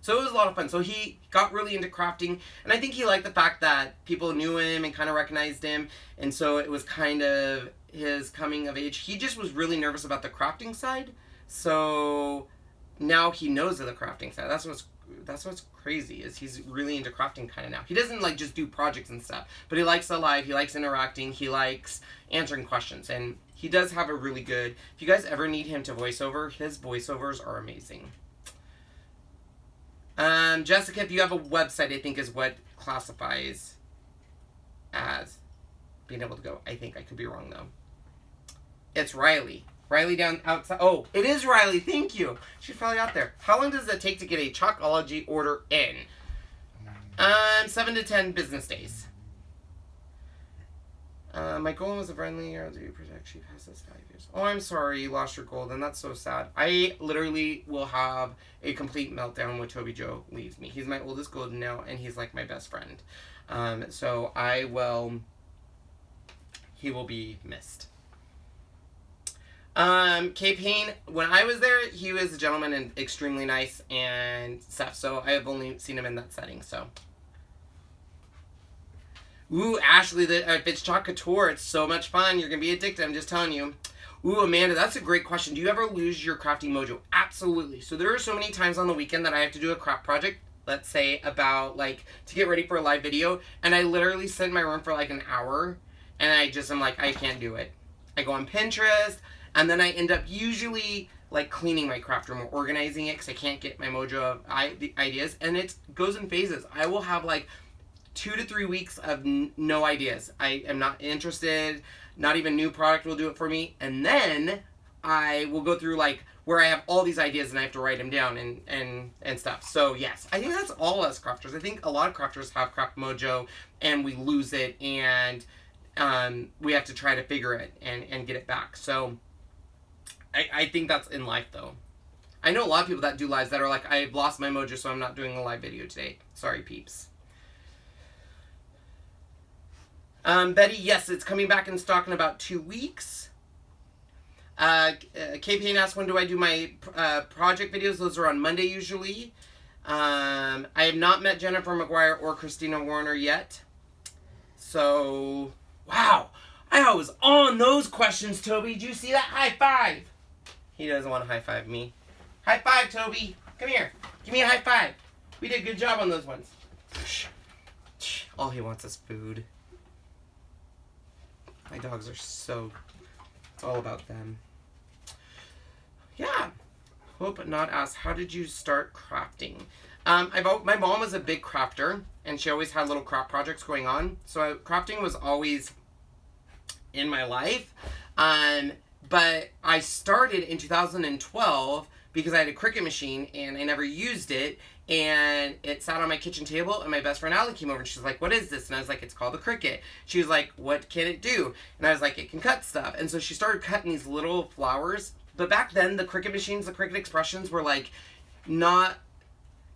So it was a lot of fun. So he got really into crafting, and I think he liked the fact that people knew him and kind of recognized him, and so it was kind of his coming of age. He just was really nervous about the crafting side, so now he knows of the crafting side. That's what's that's what's crazy, is he's really into crafting kind of now. He doesn't like just do projects and stuff, but he likes the live, he likes interacting, he likes answering questions, and he does have a really good, if you guys ever need him to voiceover, his voiceovers are amazing. Jessica, if you have a website, I think is what classifies as being able to go. I think I could be wrong though. It's Riley. Riley down outside. Oh, it is Riley. Thank you. She's probably out there. How long does it take to get a Chalkology order in? 7 to 10 business days. My goal was a friendly or do you protect she passes 5 years. Oh, I'm sorry you lost your gold, and that's so sad. I literally will have a complete meltdown when Toby Joe leaves me. He's my oldest golden now, and he's like my best friend. So he will be missed. K-Payne, when I was there, he was a gentleman and extremely nice and stuff, so I have only seen him in that setting, so. Ooh, Ashley, if it's Chalk Couture, it's so much fun. You're going to be addicted, I'm just telling you. Ooh, Amanda, that's a great question. Do you ever lose your crafting mojo? Absolutely. So there are so many times on the weekend that I have to do a craft project, let's say about, like, to get ready for a live video, and I literally sit in my room for, like, an hour, and I'm like, I can't do it. I go on Pinterest, and then I end up usually, like, cleaning my craft room or organizing it because I can't get my mojo of ideas, and it goes in phases. I will have, like, 2 to 3 weeks of no ideas. I am not interested. Not even new product will do it for me. And then I will go through like where I have all these ideas and I have to write them down and stuff. So yes, I think that's all us crafters. I think a lot of crafters have craft mojo and we lose it and we have to try to figure it and get it back. So I think that's in life though. I know a lot of people that do lives that are like, I've lost my mojo, so I'm not doing a live video today. Sorry, peeps. Betty, yes, it's coming back in stock in about 2 weeks. K-Payne asked, when do I do my project videos? Those are on Monday usually. I have not met Jennifer McGuire or Christina Warner yet. So, wow. I was on those questions, Toby. Did you see that? High five. He doesn't want to high five me. High five, Toby. Come here. Give me a high five. We did a good job on those ones. All he wants is food. My dogs are so... It's all about them. Yeah. Hope not asked, how did you start crafting? My mom was a big crafter, and she always had little craft projects going on. So crafting was always in my life. But I started in 2012 because I had a Cricut machine, and I never used it. And it sat on my kitchen table, and my best friend Allie came over, and she's like, what is this? And I was like, it's called a Cricut. She was like, what can it do? And I was like, it can cut stuff. And so she started cutting these little flowers. But back then, the Cricut machines, the Cricut Expressions were like, I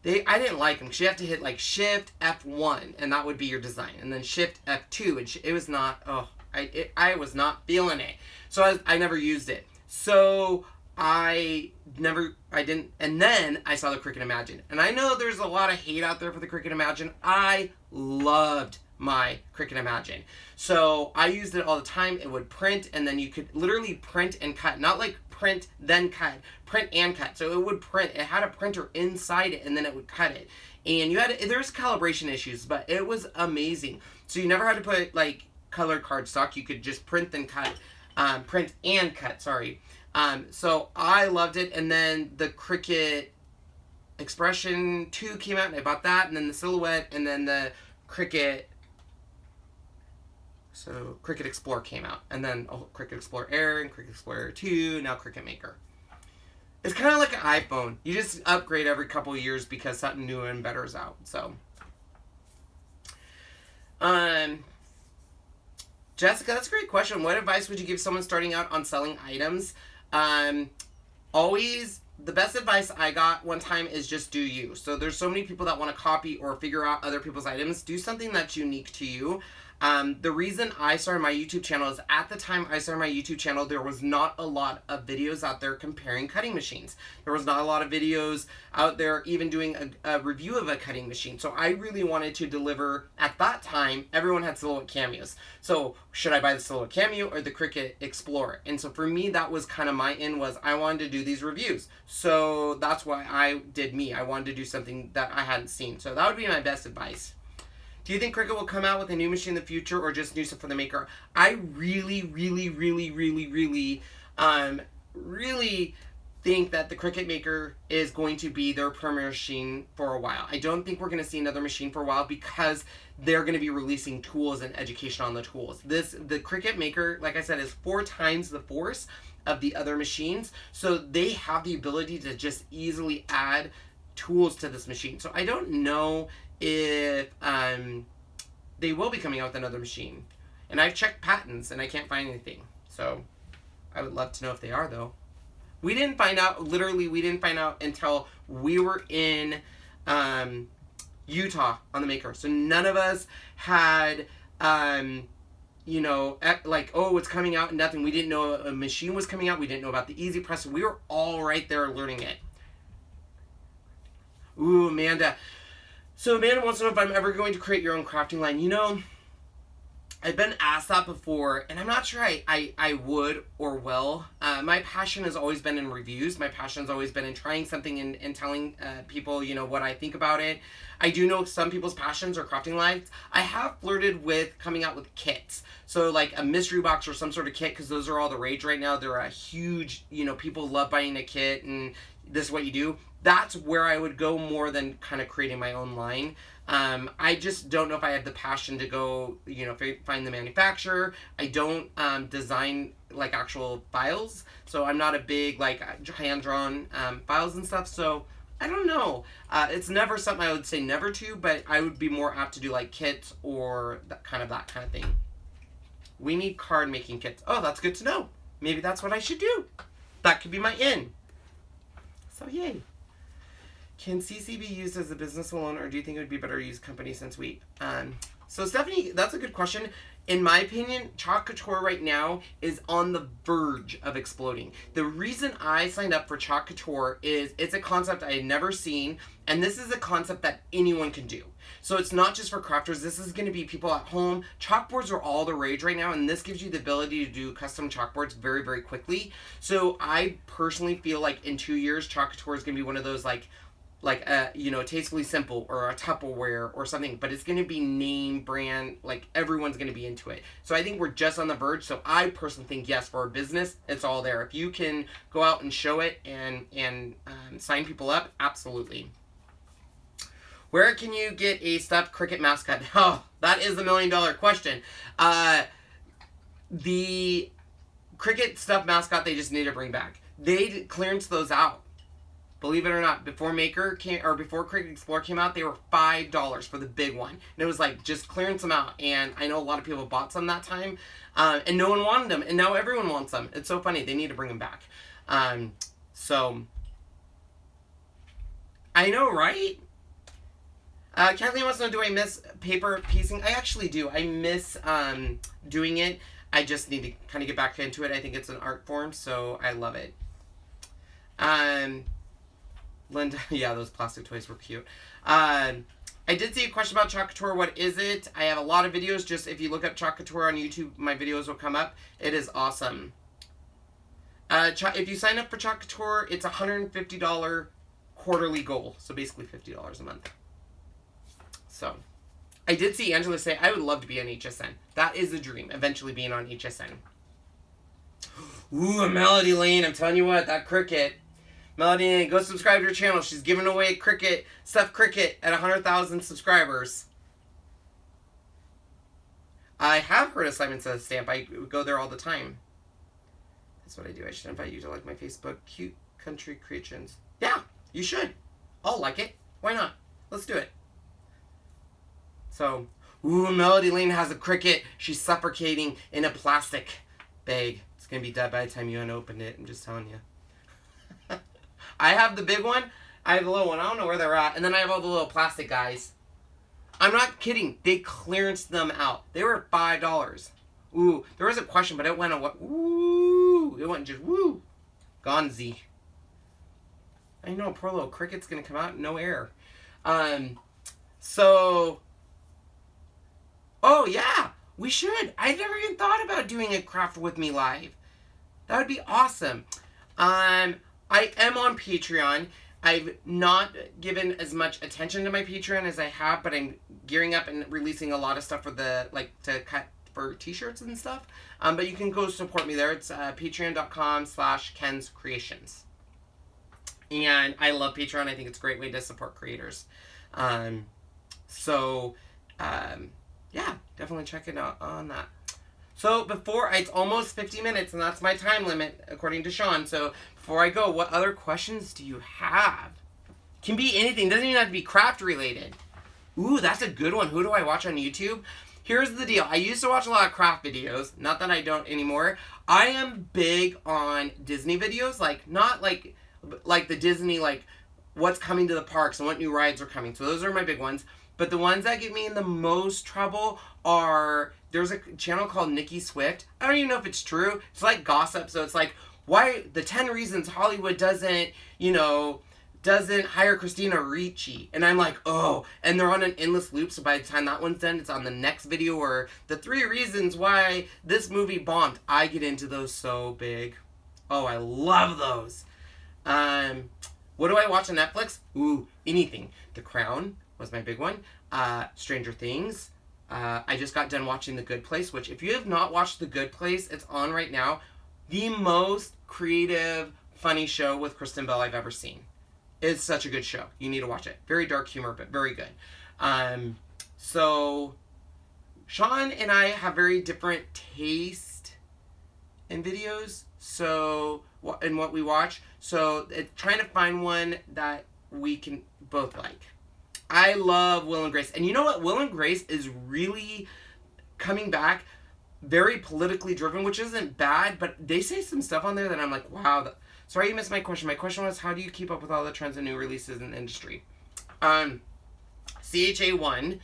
didn't like them. Because you have to hit like Shift F1, and that would be your design. And then Shift F2, and it was not, I was not feeling it. So I never used it. So I didn't, and then I saw the Cricut Imagine. And I know there's a lot of hate out there for the Cricut Imagine. I loved my Cricut Imagine. So I used it all the time. It would print, and then you could literally print and cut. Not like print, then cut. Print and cut. So it would print. It had a printer inside it, and then it would cut it. And there's calibration issues, but it was amazing. So you never had to put, like, colored cardstock. You could just print and cut. Print and cut, sorry. So I loved it, and then the Cricut Expression 2 came out, and I bought that, and then the Silhouette, and then the Cricut Explore came out, and then Cricut Explore Air, and Cricut Explorer 2, now Cricut Maker. It's kind of like an iPhone. You just upgrade every couple of years because something new and better is out, so. Jessica, that's a great question. What advice would you give someone starting out on selling items? Always, the best advice I got one time is just do you. So there's so many people that want to copy or figure out other people's items. Do something that's unique to you. The reason I started my YouTube channel is at the time I started my YouTube channel, there was not a lot of videos out there comparing cutting machines. There was not a lot of videos out there even doing a review of a cutting machine. So I really wanted to deliver, at that time, everyone had Silhouette Cameos. So should I buy the Silhouette Cameo or the Cricut Explorer? And so for me, that was kind of my in, was I wanted to do these reviews. So that's why I did me. I wanted to do something that I hadn't seen. So that would be my best advice. Do you think Cricut will come out with a new machine in the future or just new stuff for the maker? I really think that the Cricut Maker is going to be their premier machine for a while. I don't think we're going to see another machine for a while because they're going to be releasing tools and education on the tools. The Cricut Maker, like I said, is 4 times the force of the other machines. So they have the ability to just easily add tools to this machine. So I don't know if they will be coming out with another machine. And I've checked patents and I can't find anything. So I would love to know if they are, though. We didn't find out, literally, we didn't find out until we were in Utah on the Maker. So none of us had, you know, like, oh, it's coming out, nothing. We didn't know a machine was coming out. We didn't know about the Easy Press. We were all right there learning it. Ooh, Amanda. So Amanda wants to know if I'm ever going to create your own crafting line. You know, I've been asked that before, and I'm not sure I would or will. My passion has always been in reviews. My passion has always been in trying something and telling people, you know, what I think about it. I do know some people's passions are crafting lines. I have flirted with coming out with kits. So like a mystery box or some sort of kit, because those are all the rage right now. They're a huge, you know, people love buying a kit, and this is what you do. That's where I would go more than kind of creating my own line. I just don't know if I have the passion to go, you know, find the manufacturer. I don't design like actual files, so I'm not a big like hand-drawn files and stuff. So I don't know. It's never something I would say never to, but I would be more apt to do like kits or that kind of thing. We need card making kits. Oh, that's good to know. Maybe that's what I should do. That could be my in. So yay. Can CC be used as a business alone, or do you think it would be better to use company since we... So Stephanie, that's a good question. In my opinion, Chalk Couture right now is on the verge of exploding. The reason I signed up for Chalk Couture is it's a concept I had never seen, and this is a concept that anyone can do. So it's not just for crafters. This is going to be people at home. Chalkboards are all the rage right now, and this gives you the ability to do custom chalkboards very, very quickly. So I personally feel like in 2 years, Chalk Couture is going to be one of those like you know, Tastefully Simple or a Tupperware or something, but it's going to be name brand, like everyone's going to be into it. So I think we're just on the verge. So I personally think, yes, for a business, it's all there. If you can go out and show it and sign people up, absolutely. Where can you get a stuffed Cricut mascot? Oh, that is the $1 million question. The Cricut stuffed mascot, they just need to bring back. They clearance those out. Believe it or not, before before Cricut Explore came out, they were $5 for the big one. And it was like, just clearance them out. And I know a lot of people bought some that time. And no one wanted them. And now everyone wants them. It's so funny. They need to bring them back. So, I know, right? Kathleen wants to know, do I miss paper piecing? I actually do. I miss doing it. I just need to kind of get back into it. I think it's an art form, so I love it. Linda, yeah, those plastic toys were cute. I did see a question about Chalk Couture. What is it? I have a lot of videos. Just if you look up Chalk Couture on YouTube, my videos will come up. It is awesome. If you sign up for Chalk Couture, it's a $150 quarterly goal. So basically $50 a month. So, I did see Angela say, I would love to be on HSN. That is a dream, eventually being on HSN. Ooh, Melody Lane, I'm telling you what, that Cricut. Melody Lane, go subscribe to her channel. She's giving away Cricut, stuffed Cricut at 100,000 subscribers. I have heard of Simon Says Stamp. I go there all the time. That's what I do. I should invite you to like my Facebook, Cute Country Creations. Yeah, you should. I'll like it. Why not? Let's do it. So, ooh, Melody Lane has a Cricut. She's suffocating in a plastic bag. It's going to be dead by the time you unopen it. I'm just telling you. I have the big one. I have the little one. I don't know where they're at. And then I have all the little plastic guys. I'm not kidding. They clearanced them out. They were $5. Ooh, there was a question, but it went away. Ooh, it went just woo. Gonzi. I know, poor little Cricut's going to come out. No air. So... Oh, yeah, we should. I've never even thought about doing a Craft With Me live. That would be awesome. I am on Patreon. I've not given as much attention to my Patreon as I have, but I'm gearing up and releasing a lot of stuff for to cut for t-shirts and stuff. But you can go support me there. It's patreon.com/Ken's Creations. And I love Patreon. I think it's a great way to support creators. Yeah, definitely check it out on that. So it's almost 50 minutes, and that's my time limit, according to Shawn. So before I go, what other questions do you have? Can be anything. Doesn't even have to be craft related. Ooh, that's a good one. Who do I watch on YouTube? Here's the deal. I used to watch a lot of craft videos. Not that I don't anymore. I am big on Disney videos. Not like the Disney, what's coming to the parks and what new rides are coming. So those are my big ones. But the ones that get me in the most trouble are, there's a channel called Nikki Swift. I don't even know if it's true. It's like gossip. So it's like, why the 10 reasons Hollywood doesn't hire Christina Ricci. And I'm like, oh, and they're on an endless loop. So by the time that one's done, it's on the next video, or the 3 reasons why this movie bombed. I get into those so big. Oh, I love those. What do I watch on Netflix? Ooh, anything. The Crown was my big one. Stranger Things. I just got done watching The Good Place, which if you have not watched The Good Place, it's on right now. The most creative, funny show with Kristen Bell I've ever seen. It's such a good show. You need to watch it. Very dark humor, but very good. So Shawn and I have very different taste in videos. So, in what we watch. So, it's trying to find one that we can both like. I love Will and Grace. And you know what? Will and Grace is really coming back, very politically driven, which isn't bad, but they say some stuff on there that I'm like, wow. Sorry you missed my question. My question was, how do you keep up with all the trends and new releases in the industry? CHA1,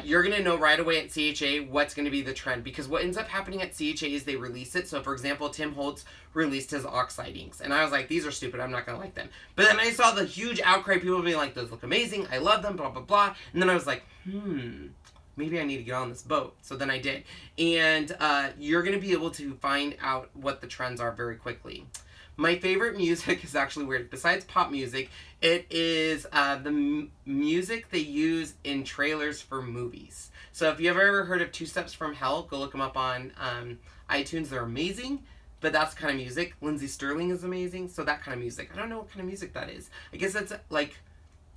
you're going to know right away at CHA what's going to be the trend, because what ends up happening at CHA is they release it. So, for example, Tim Holtz released his oxidings, and I was like, these are stupid, I'm not going to like them. But then I saw the huge outcry, people being like, those look amazing, I love them, blah, blah, blah. And then I was like, maybe I need to get on this boat. So then I did. And you're going to be able to find out what the trends are very quickly. My favorite music is actually weird. Besides pop music, it is the music they use in trailers for movies. So if you've ever heard of Two Steps from Hell, go look them up on iTunes. They're amazing, but that's the kind of music. Lindsey Sterling is amazing, so that kind of music. I don't know what kind of music that is. I guess that's like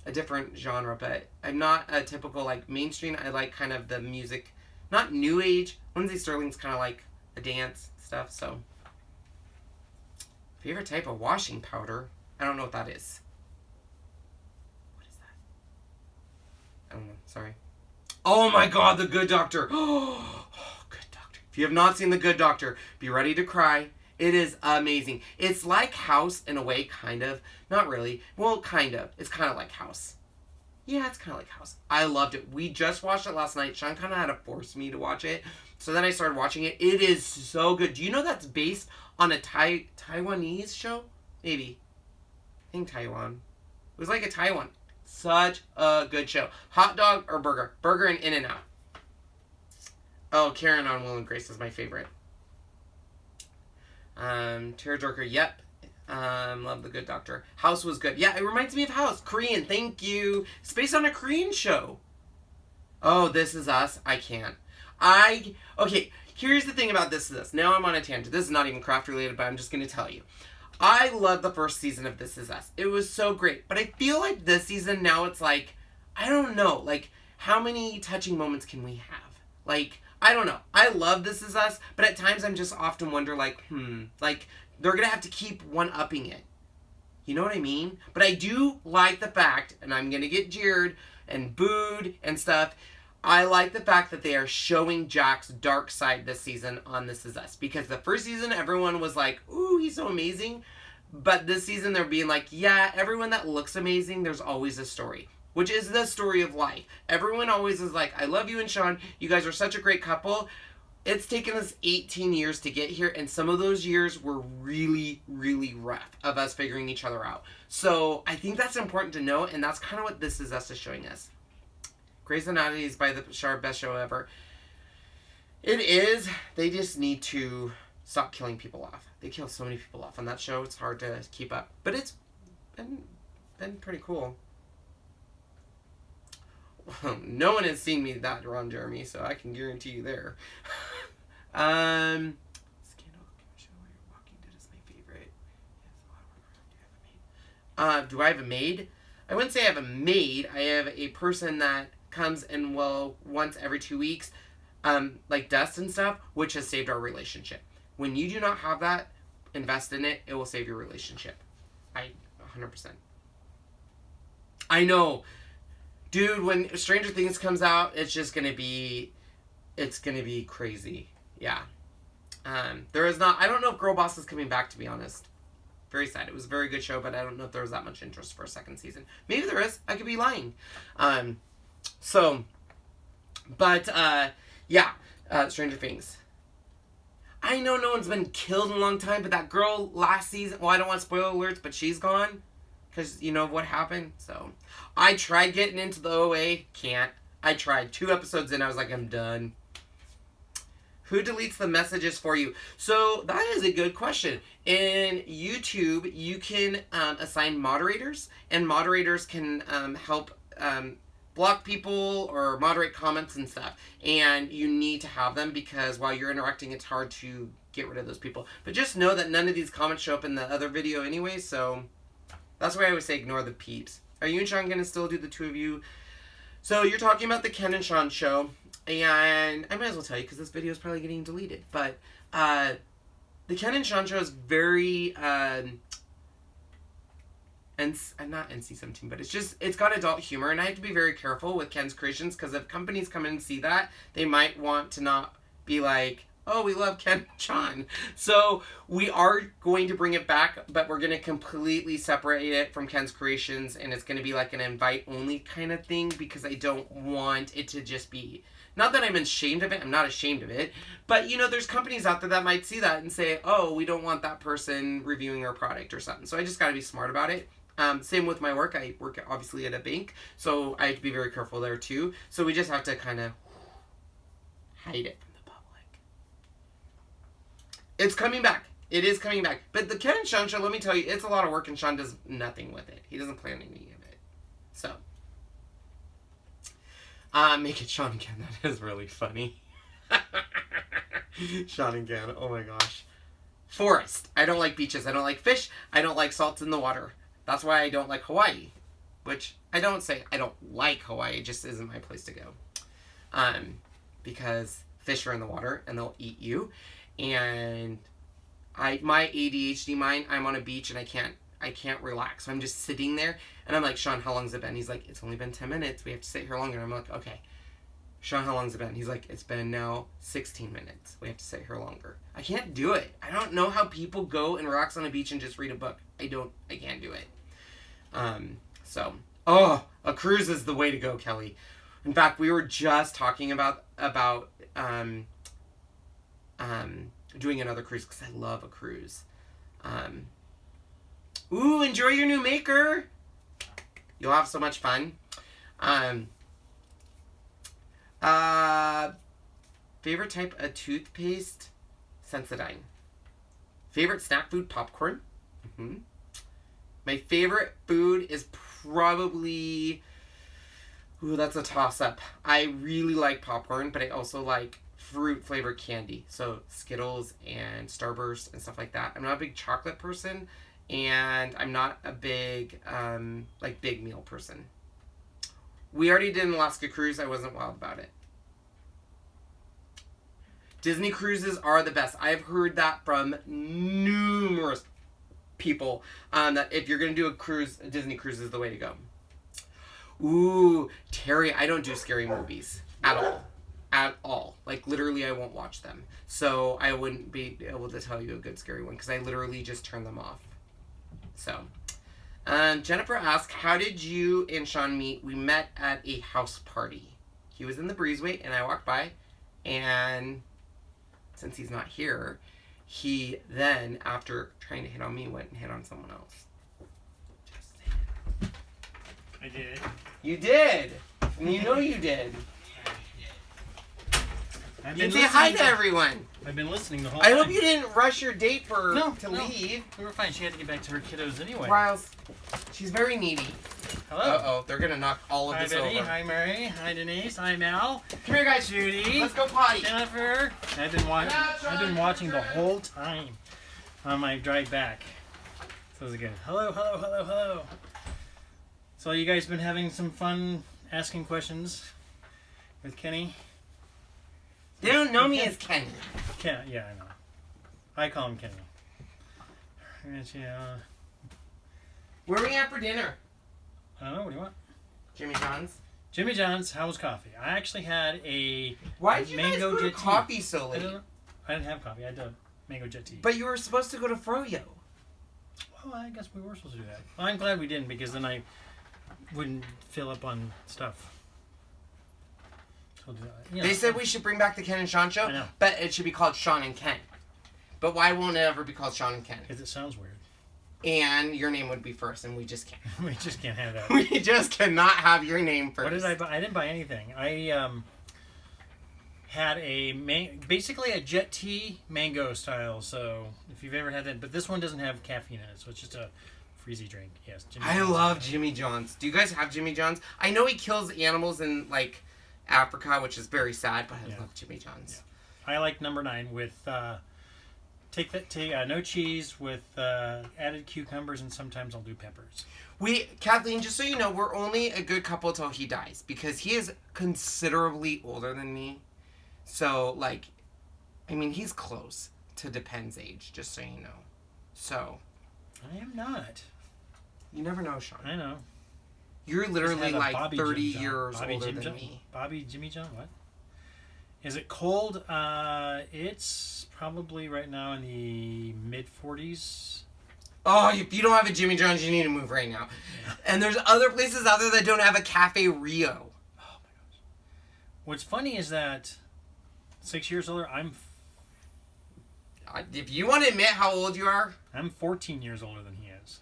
a different genre, but I'm not a typical mainstream. I like kind of the music, not new age. Lindsey Sterling's kind of like a dance stuff, so. Favorite type of washing powder? I don't know what that is. What is that? I don't know. Sorry. Oh my god, The Good Doctor. Oh, Good Doctor. If you have not seen The Good Doctor, be ready to cry. It is amazing. It's like House in a way, kind of. Not really. Well, kind of. It's kind of like House. Yeah, it's kind of like House. I loved it. We just watched it last night. Shawn kind of had to force me to watch it. So then I started watching it. It is so good. Do you know that's based on a Taiwanese show? Maybe. I think Taiwan. It was like a Taiwan. Such a good show. Hot dog or burger? Burger and In-N-Out. Oh, Karen on Will and Grace is my favorite. Tearjerker, yep. Love The Good Doctor. House was good. Yeah, it reminds me of House. Korean, thank you. It's based on a Korean show. Oh, This Is Us. I can't. Okay, here's the thing about This Is Us. Now I'm on a tangent. This is not even craft related, but I'm just going to tell you. I love the first season of This Is Us. It was so great. But I feel like this season now it's like, I don't know, how many touching moments can we have? I don't know. I love This Is Us, but at times I'm just often wonder they're going to have to keep one-upping it. You know what I mean? But I do like the fact, and I'm going to get jeered and booed and stuff, I like the fact that they are showing Jack's dark side this season on This Is Us. Because the first season, everyone was like, ooh, he's so amazing. But this season, they're being like, yeah, everyone that looks amazing, there's always a story. Which is the story of life. Everyone always is like, I love you and Shawn. You guys are such a great couple. It's taken us 18 years to get here. And some of those years were really, really rough of us figuring each other out. So I think that's important to know. And that's kind of what This Is Us is showing us. Grey's Anatomy is by the best show ever. It is. They just need to stop killing people off. they kill so many people off on that show. It's hard to keep up. But it's been pretty cool. No one has seen me that Ron Jeremy, so I can guarantee you there. Scandal show where you're Walking Dead is my favorite. Do I have a maid? I wouldn't say I have a maid. I have a person that comes and will once every 2 weeks, like dust and stuff, which has saved our relationship. When you do not have that, invest in it. It will save your relationship. 100%. I know. Dude, when Stranger Things comes out, it's just going to be, it's going to be crazy. Yeah. There is not, I don't know if Girl Boss is coming back, to be honest. Very sad. It was a very good show, but I don't know if there was that much interest for a second season. Maybe there is. I could be lying. Stranger Things. I know no one's been killed in a long time, but that girl last season, well, I don't want spoiler alerts, but she's gone. Because you know what happened. So, I tried getting into the OA. Can't. I tried. 2 episodes in, I was like, I'm done. Who deletes the messages for you? So, that is a good question. In YouTube, you can assign moderators. And moderators can help block people or moderate comments and stuff. And you need to have them because while you're interacting, it's hard to get rid of those people. But just know that none of these comments show up in the other video anyway, so that's why I always say ignore the peeps. Are you and Shawn going to still do the 2 of you? So you're talking about the Ken and Shawn show, and I might as well tell you because this video is probably getting deleted, but the Ken and Shawn show is very not NC-17, but it's got adult humor, and I have to be very careful with Ken's Kreations because if companies come in and see that, they might want to not be like, oh, we love Ken and Shawn. So we are going to bring it back, but we're going to completely separate it from Ken's Kreations, and it's going to be like an invite-only kind of thing because I don't want it to just be... Not that I'm ashamed of it. I'm not ashamed of it. But, you know, there's companies out there that might see that and say, oh, we don't want that person reviewing our product or something. So I just got to be smart about it. Same with my work. I work obviously at a bank, so I have to be very careful there too. So we just have to kind of hide it. It's coming back. It is coming back. But the Ken and Shawn show, let me tell you, it's a lot of work and Shawn does nothing with it. He doesn't plan any of it. So. Make it Shawn and Ken. That is really funny. Shawn and Ken. Oh my gosh. Forest. I don't like beaches. I don't like fish. I don't like salt in the water. That's why I don't like Hawaii. Which, I don't say I don't like Hawaii. It just isn't my place to go. Because fish are in the water and they'll eat you. And my ADHD mind, I'm on a beach and I can't relax. So I'm just sitting there and I'm like, Shawn, how long's it been? He's like, it's only been 10 minutes. We have to sit here longer. And I'm like, okay. Shawn, how long's it been? He's like, it's been now 16 minutes. We have to sit here longer. I can't do it. I don't know how people go and relax on a beach and just read a book. I can't do it. A cruise is the way to go, Kelly. In fact, we were just talking about doing another cruise because I love a cruise. Enjoy your new maker. You'll have so much fun. Favorite type of toothpaste? Sensodyne. Favorite snack food? Popcorn. Mm-hmm. My favorite food is probably... Ooh, that's a toss-up. I really like popcorn, but I also like fruit-flavored candy. So Skittles and Starburst and stuff like that. I'm not a big chocolate person, and I'm not a big, big meal person. We already did an Alaska cruise. I wasn't wild about it. Disney cruises are the best. I've heard that from numerous people, that if you're going to do a cruise, a Disney cruise is the way to go. Ooh, Terry, I don't do scary movies at all. At all. Like, literally, I won't watch them. So, I wouldn't be able to tell you a good scary one, because I literally just turn them off. So, Jennifer asked, how did you and Shawn meet? We met at a house party. He was in the breezeway, and I walked by, and since he's not here, he then, after trying to hit on me, went and hit on someone else. Just saying. I did. You did! And you know you did. You didn't say hi to everyone. I've been listening the whole time. I hope you didn't rush your date to leave. We were fine. She had to get back to her kiddos anyway. Riles, she's very needy. Hello. Uh-oh, they're going to knock all of this Betty. over. Hi, Mary. Hi, Denise. Hi, Mel. Come here, guys. Judy. Let's go potty. Jennifer. I've been watching the whole time on my drive back. So it's good. Hello, hello, hello, hello. So you guys been having some fun asking questions with Kenny? They don't know me as Kenny. Yeah, I know. I call him Kenny. Where are we at for dinner? I don't know. What do you want? Jimmy John's. Jimmy John's. How was coffee? I actually had a Why did you guys mango go to jet coffee tea. so late? I didn't have coffee. I had a mango jet tea. But you were supposed to go to Froyo. Well, I guess we were supposed to do that. Well, I'm glad we didn't because then I wouldn't fill up on stuff. So, They said we should bring back the Ken and Shawn show, I know. but it should be called Shawn and Ken. But why won't it ever be called Shawn and Ken? Because it sounds weird. And your name would be first, and we just can't. We just can't have that. We just cannot have your name first. What did I buy? I didn't buy anything. I had basically a jet tea mango style. So if you've ever had that, but this one doesn't have caffeine in it, so it's just a freezy drink. Yes, Jimmy I John's. love Jimmy John's. Do you guys have Jimmy John's? I know he kills animals in like Africa, which is very sad, but I love Jimmy John's. Yeah. I like number 9 with no cheese with added cucumbers, and sometimes I'll do peppers. Kathleen, just so you know, we're only a good couple till he dies because he is considerably older than me. So, like, I mean, he's close to Depend's age, just so you know. So. I am not. You never know, Shawn. I know. You're literally like 30 years older than me. Jimmy John, what? Is it cold? It's probably right now in the mid-40s. Oh, if you don't have a Jimmy John's, you need to move right now. Yeah. And there's other places out there that don't have a Cafe Rio. Oh my gosh. What's funny is that 6 years older, if you want to admit how old you are, I'm 14 years older than he is.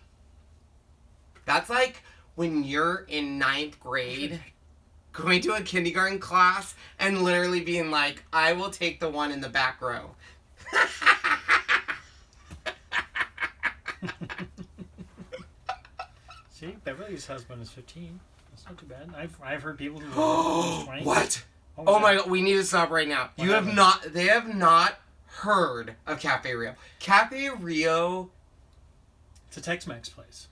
That's like when you're in 9th grade going to a kindergarten class and literally being like, I will take the one in the back row. See, Beverly's husband is 15. That's not too bad. I've heard people who are 20. What? Oh my god, we need to stop right now. They have not heard of Cafe Rio. Cafe Rio, it's a Tex-Mex place.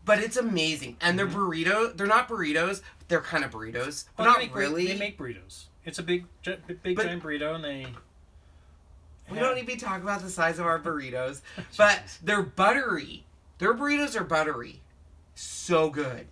But it's amazing. And their burrito, they're not burritos, they're kind of burritos. But not really. They make burritos. It's a big giant burrito, and they... We don't need to talk about the size of our burritos. But they're buttery. Their burritos are buttery. So good.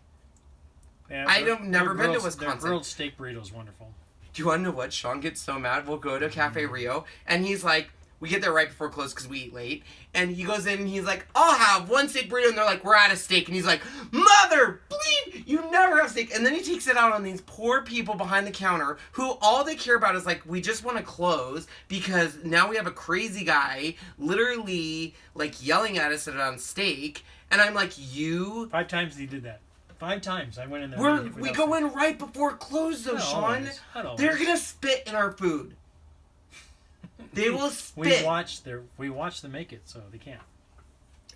Yeah, I've never been to Wisconsin. Their grilled steak burrito is wonderful. Do you want to know what? Shawn gets so mad. We'll go to Cafe Rio, and he's like, we get there right before close because we eat late. And he goes in and he's like, I'll have one steak burrito. And they're like, we're out of steak. And he's like, mother, bleep, you never have steak. And then he takes it out on these poor people behind the counter who all they care about is like, we just want to close because now we have a crazy guy literally like yelling at us on steak. And I'm like, 5 times he did that. 5 times I went in there. We go in right before close though, Shawn. They're going to spit in our food. They will spit. We watch them make it, so they can't.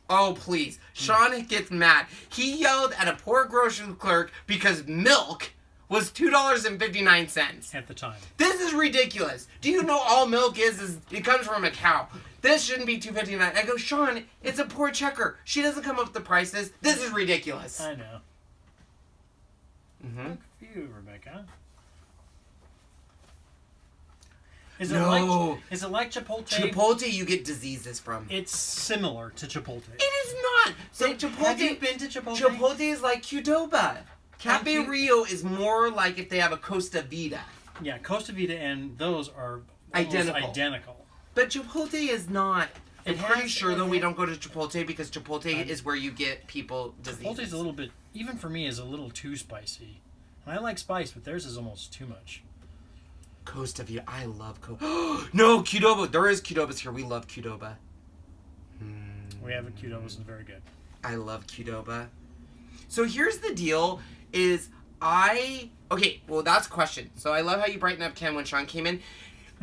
Oh, please. Shawn gets mad. He yelled at a poor grocery clerk because milk was $2.59. At the time. This is ridiculous. Do you know all milk is it comes from a cow? This shouldn't be $2.59. I go, Shawn, it's a poor checker. She doesn't come up with the prices. This is ridiculous. I know. Mm-hmm. Good for you, Rebecca. Is it like Chipotle? Chipotle, you get diseases from. It's similar to Chipotle. It is not. So Chipotle. Have you been to Chipotle? Chipotle is like Qdoba. Cafe Rio is more like if they have a Costa Vida. Yeah, Costa Vida and those are identical. But Chipotle is not. I'm pretty sure though we don't go to Chipotle because Chipotle is where you get people diseases. Chipotle's a little bit, even for me, is a little too spicy. And I like spice, but theirs is almost too much. Costa Vida. I love No, Qdoba. There is Qdobas here. We love Qdoba. We have a Qdoba's and very good. I love Qdoba. So here's the deal okay, well that's a question. So I love how you brighten up Ken when Shawn came in.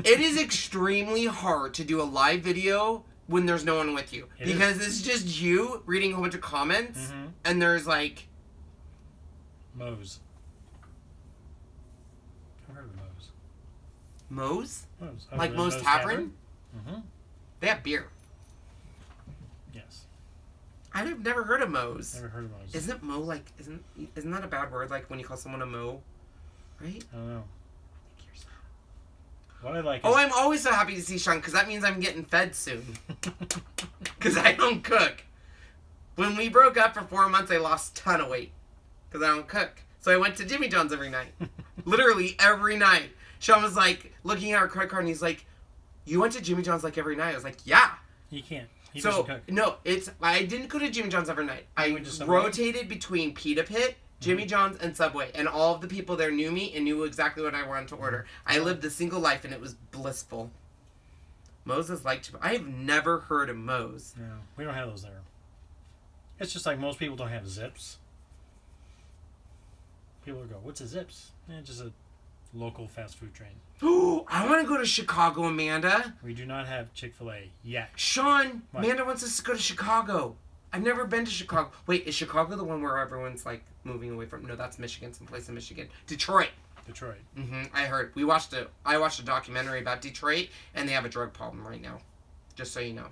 It is extremely hard to do a live video when there's no one with you. Because it's just you reading a whole bunch of comments, and there's like... Moe's. I've heard of Moe's. Moe's? Moe's. Like Moe's Tavern? Mm-hmm. They have beer. Yes. I've never heard of Moe's. Never heard of Moe's. Isn't Moe like... Isn't that a bad word, like, when you call someone a Moe? Right? I don't know. What I like is... Oh, I'm always so happy to see Shawn, because that means I'm getting fed soon. Because I don't cook. When we broke up for 4 months, I lost a ton of weight. Because I don't cook. So I went to Jimmy John's every night. Literally every night. Shawn was like, looking at our credit card, and he's like, you went to Jimmy John's like every night? I was like, yeah. He can't. He doesn't cook. No, I didn't go to Jimmy John's every night. I rotated between Pita Pit, Jimmy John's, and Subway, and all of the people there knew me and knew exactly what I wanted to order. I lived a single life, and it was blissful. Moe's is like... I have never heard of Moe's. No, we don't have those there. It's just like most people don't have Zips. People go, what's a Zips? Just a local fast food chain. Oh, I want to go to Chicago, Amanda. We do not have Chick-fil-A yet. Shawn, Amanda wants us to go to Chicago. I've never been to Chicago. Wait, is Chicago the one where everyone's like moving away from? No, that's Michigan, someplace in Michigan. Detroit. I heard. I watched a documentary about Detroit, and they have a drug problem right now. Just so you know.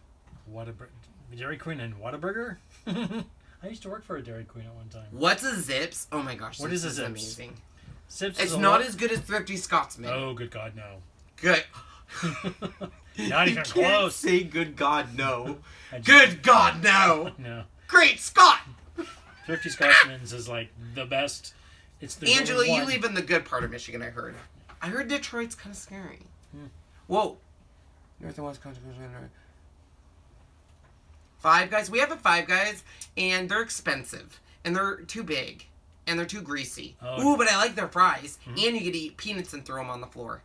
Dairy Queen and Whataburger? I used to work for a Dairy Queen at one time. What's a Zips? Oh my gosh, what is a Zips? Zips? Amazing. Zips it's not as good as Thrifty Scotsman. Oh, good God, no. Good. Not even close. Can't say good God, no. Good God, no. No. Great Scott. Thrifty Scotsman's is like the best. It's the Angela, you live in the good part of Michigan, I heard. I heard Detroit's kind of scary. Whoa. North and West Country. Five Guys. We have a Five Guys, and they're expensive. And they're too big. And they're too greasy. Ooh, but I like their fries. And you get to eat peanuts and throw them on the floor.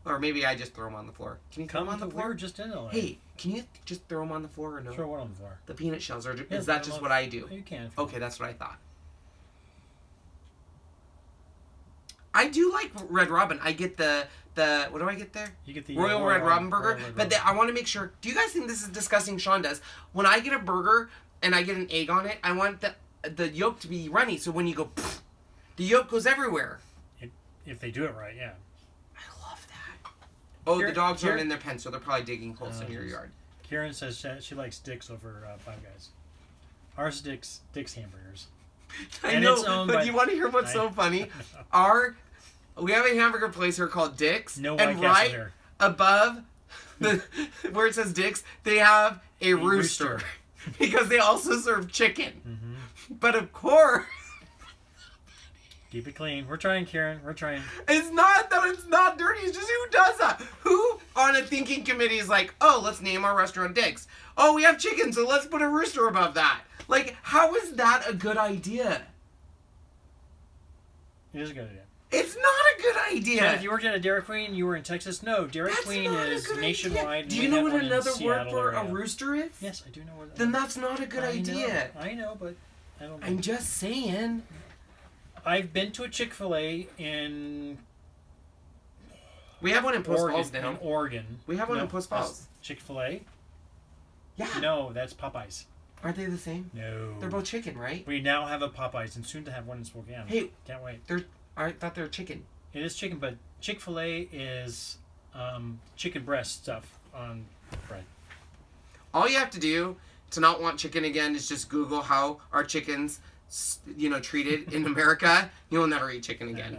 Or maybe I just throw them on the floor. Can you throw them on the floor? We were just in LA. Hey, can you just throw them on the floor or no? Throw what on the floor? The peanut shells. Or is that just what I do? You can. Okay, that's what I thought. I do like Red Robin. I get the what do I get there? You get the Royal Red Robin burger. But I want to make sure. Do you guys think this is disgusting? Shawn does. When I get a burger and I get an egg on it, I want the yolk to be runny. So when you go, pfft, the yolk goes everywhere. If they do it right, yeah. I love that. Oh, the dogs aren't in their pen, so they're probably digging holes in your yard. Karen says she likes Dick's over Five Guys. Ours Dick's hamburgers. I know, but do you want to hear what's so funny? We have a hamburger place here called Dick's, and right here. Above where it says Dick's, they have a rooster. Because they also serve chicken. But of course... Keep it clean. We're trying, Karen. We're trying. It's not that it's not dirty. It's just who does that? Who on a thinking committee is like, oh, let's name our restaurant Dick's. Oh, we have chicken, so let's put a rooster above that. Like, how is that a good idea? It is a good idea. It's not a good idea. So if you worked at a Dairy Queen, you were in Texas. No, Dairy Queen is nationwide. Do you know what another word for a rooster is? Yes, I do know what. Then that's not a good idea. I know, but I don't know. I'm just saying. I've been to a Chick-fil-A in... We have one in Post Falls now. In Oregon. We have one in Post Falls. Chick-fil-A? Yeah. No, that's Popeyes. Aren't they the same? No. They're both chicken, right? We now have a Popeyes and soon to have one in Spokane. Hey. Can't wait. I thought they were chicken. It is chicken, but Chick-fil-A is chicken breast stuff on bread. All you have to do to not want chicken again is just Google how our chickens... treated in America, you'll never eat chicken again.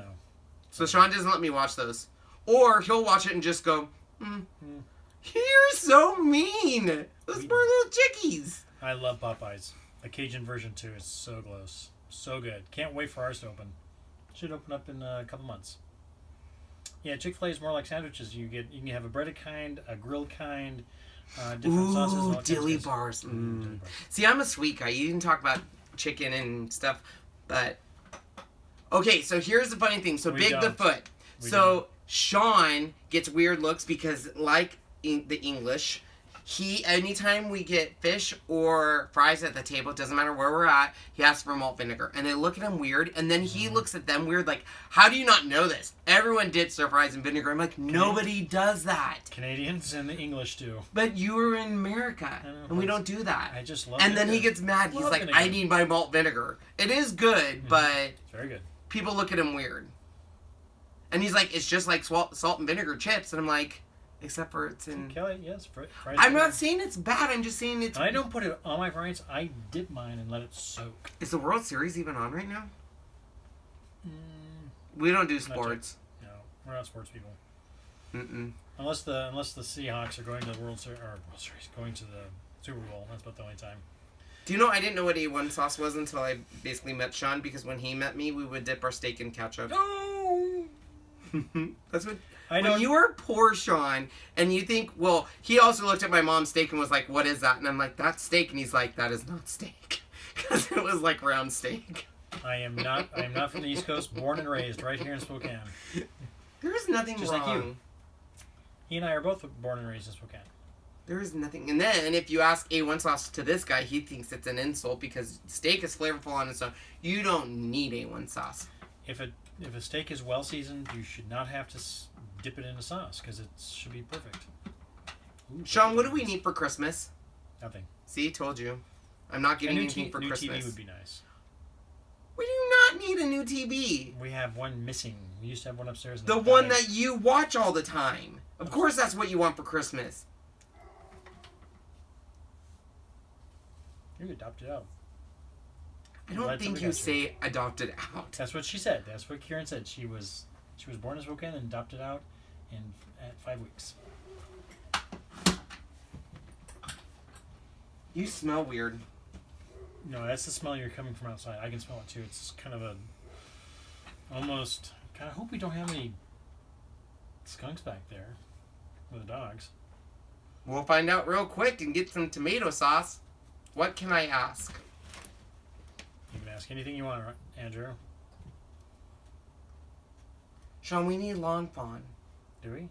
So Shawn doesn't let me watch those. Or he'll watch it and just go, You're so mean. Those poor little chickies. I love Popeyes. The Cajun version too is so close. So good. Can't wait for ours to open. Should open up in a couple months. Yeah, Chick-fil-A is more like sandwiches. You can have a breaded kind, a grilled kind, different sauces. All dilly bars. See, I'm a sweet guy. You didn't talk about chicken and stuff, but okay, so here's the funny thing. So the foot. So Shawn gets weird looks because, like the English, Anytime we get fish or fries at the table, it doesn't matter where we're at, he asks for malt vinegar. And they look at him weird, and then he looks at them weird, like, how do you not know this? Everyone dips their fries in vinegar. I'm like, nobody does that. Canadians and the English do. But you were in America, and we don't do that. I just love And then he gets mad. He's like, I need my malt vinegar. It is good, but it's very good. People look at him weird. And he's like, it's just like salt and vinegar chips. And I'm like, except for it's in... Kelly, yes. Fries I'm not saying it's bad. I'm just saying it's... I don't put it on my fries. I dip mine and let it soak. Is the World Series even on right now? We don't do sports. No, we're not sports people. Mm-mm. Unless the Seahawks are going to the World Series, going to the Super Bowl. That's about the only time. Do you know, I didn't know what A1 sauce was until I basically met Shawn, because when he met me, we would dip our steak in ketchup. Oh! That's what... When you were poor, Shawn, and you think, well, he also looked at my mom's steak and was like, what is that? And I'm like, that's steak. And he's like, that is not steak. Because it was like round steak. I am not from the East Coast, born and raised right here in Spokane. There is nothing just wrong. Like you. He and I are both born and raised in Spokane. There is nothing. And then if you ask A1 sauce to this guy, he thinks it's an insult because steak is flavorful on its own. You don't need A1 sauce. If a steak is well seasoned, you should not have to dip it in a sauce because it should be perfect. Ooh, Shawn, what do we need for Christmas? Nothing. See, told you. I'm not getting anything for new Christmas. TV would be nice. We do not need a new TV. We have one missing. We used to have one upstairs. The one that you watch all the time. Of course that's what you want for Christmas. You adopted out. I don't think you say adopted out. That's what she said. That's what Kieran said. She was born in Spokane and adopted out at 5 weeks. You smell weird. No, that's the smell you're coming from outside. I can smell it too. It's kind of almost. God, I hope we don't have any skunks back there with the dogs. We'll find out real quick and get some tomato sauce. What can I ask? You can ask anything you want, Andrew. Shawn, we need lawn fawn. Do we?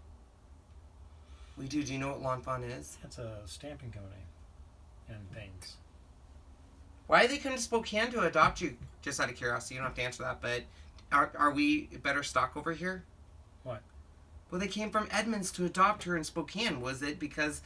We do. Do you know what lawn fawn is? That's a stamping company and things. Why did they come to Spokane to adopt you? Just out of curiosity, you don't have to answer that, but are we better stock over here? What? Well, they came from Edmonds to adopt her in Spokane. Was it because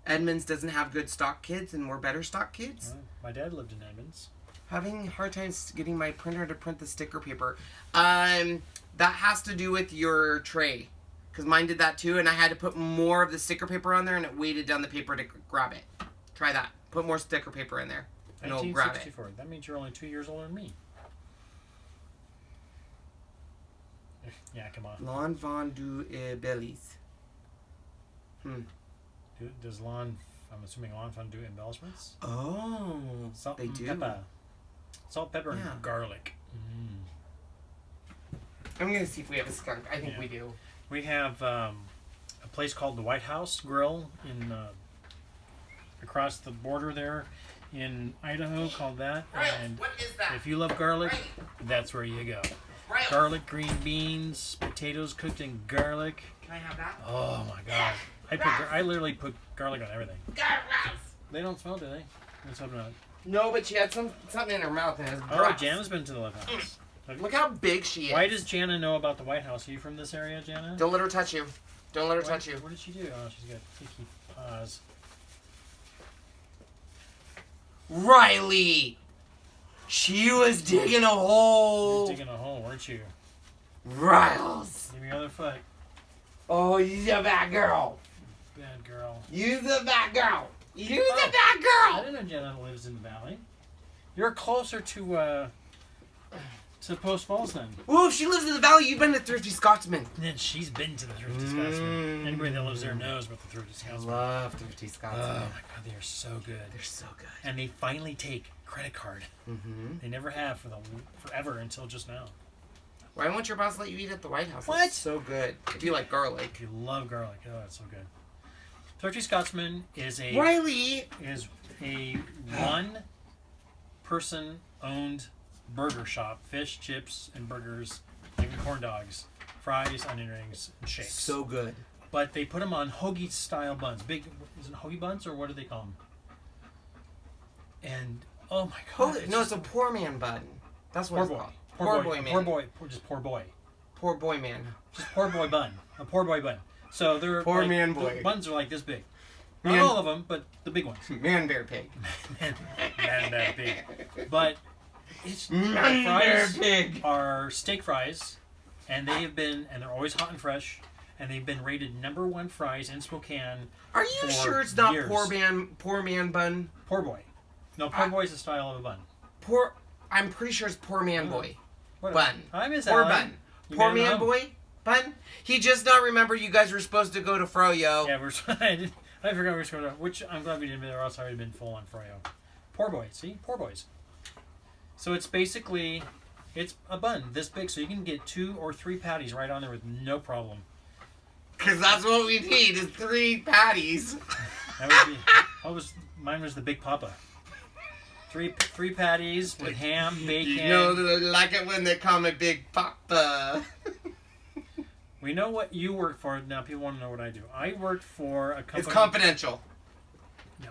Edmonds doesn't have good stock kids and we're better stock kids? Well, my dad lived in Edmonds. Having hard times getting my printer to print the sticker paper. That has to do with your tray. Because mine did that too, and I had to put more of the sticker paper on there, and it weighted down the paper to grab it. Try that. Put more sticker paper in there, and it'll grab it. That means you're only 2 years older than me. Yeah, come on. Lawn Fawn du Bellies. Does Lawn, I'm assuming Lawn Fawn do embellishments? Oh, Salt they and do. Pepper. Salt, pepper, Yeah. and garlic. I'm going to see if we have a skunk. I think we do. We have a place called the White House Grill in across the border there in Idaho called that. And what is that? if you love garlic, that's where you go. Garlic, green beans, potatoes cooked in garlic. Can I have that? Oh my god. I literally put garlic on everything. They don't smell, do they? Let's hope not. No, but she had something in her mouth and it was Oh, grass. Jana's been to the White House. Look how big she is. Why does Jana know about the White House? Are you from this area, Jana? Don't let her touch you. Don't let her touch you. What did she do? Oh, she's got icky paws. Riley! She was digging a You hole. were digging a hole, weren't you? Riles. Give me your other foot. Oh, you're a bad girl. Bad girl. You're the bad girl. You're the bad I girl. didn't know Jana lives in the valley. You're closer to Post Falls then. Well, if she lives in the valley, you've been to Thrifty Scotsman. And then she's been to the Thrifty Scotsman. Anybody that lives there knows about the Thrifty Scotsman. Love Thrifty Scotsman. Oh my god, they are so good. They're so good. And they finally take credit card. Mm-hmm. They never have forever until just now. Why won't your boss let you eat at the White House? What? It's so good. If you like garlic. If you love garlic, oh, that's so good. Thrifty Scotsman is a Riley! one-person owned burger shop. Fish, chips, and burgers, even corn dogs, fries, onion rings, and shakes. So good. but they put them on hoagie style buns. Big, is it hoagie buns or what do they call them? And oh my god! No, it's a poor man bun. That's what it's called. Poor boy man. Poor boy. Just poor boy. Poor boy man. Just poor boy bun. A poor boy bun. So they're poor like, man boy. The buns are like this big. Not all of them, but the big ones. Man bear pig. man bear pig. But it's man bear pig are steak fries, and they have been, and they're always hot and fresh, and they've been rated #1 fries in Spokane. Are you sure it's not years. poor man bun? Poor boy. No, poor boy is a style of a bun. I'm pretty sure it's poor man boy. Whatever. Bun. I miss Poor Alan. bun. You Poor made it man home. boy bun. He just not remember you guys were supposed to go to Froyo. Yeah, I forgot we were supposed to. Which I'm glad we didn't. Or else I would have been full on Froyo. Poor boy. See, poor boys. So it's basically, it's a bun this big, so you can get 2 or 3 patties right on there with no problem. Because that's what we need is 3 patties. That would be. Mine was the Big Papa. 3 patties with ham, bacon. You know, they like it when they call me Big Papa. We know what you work for. Now people want to know what I do. I worked for a company. It's confidential. No.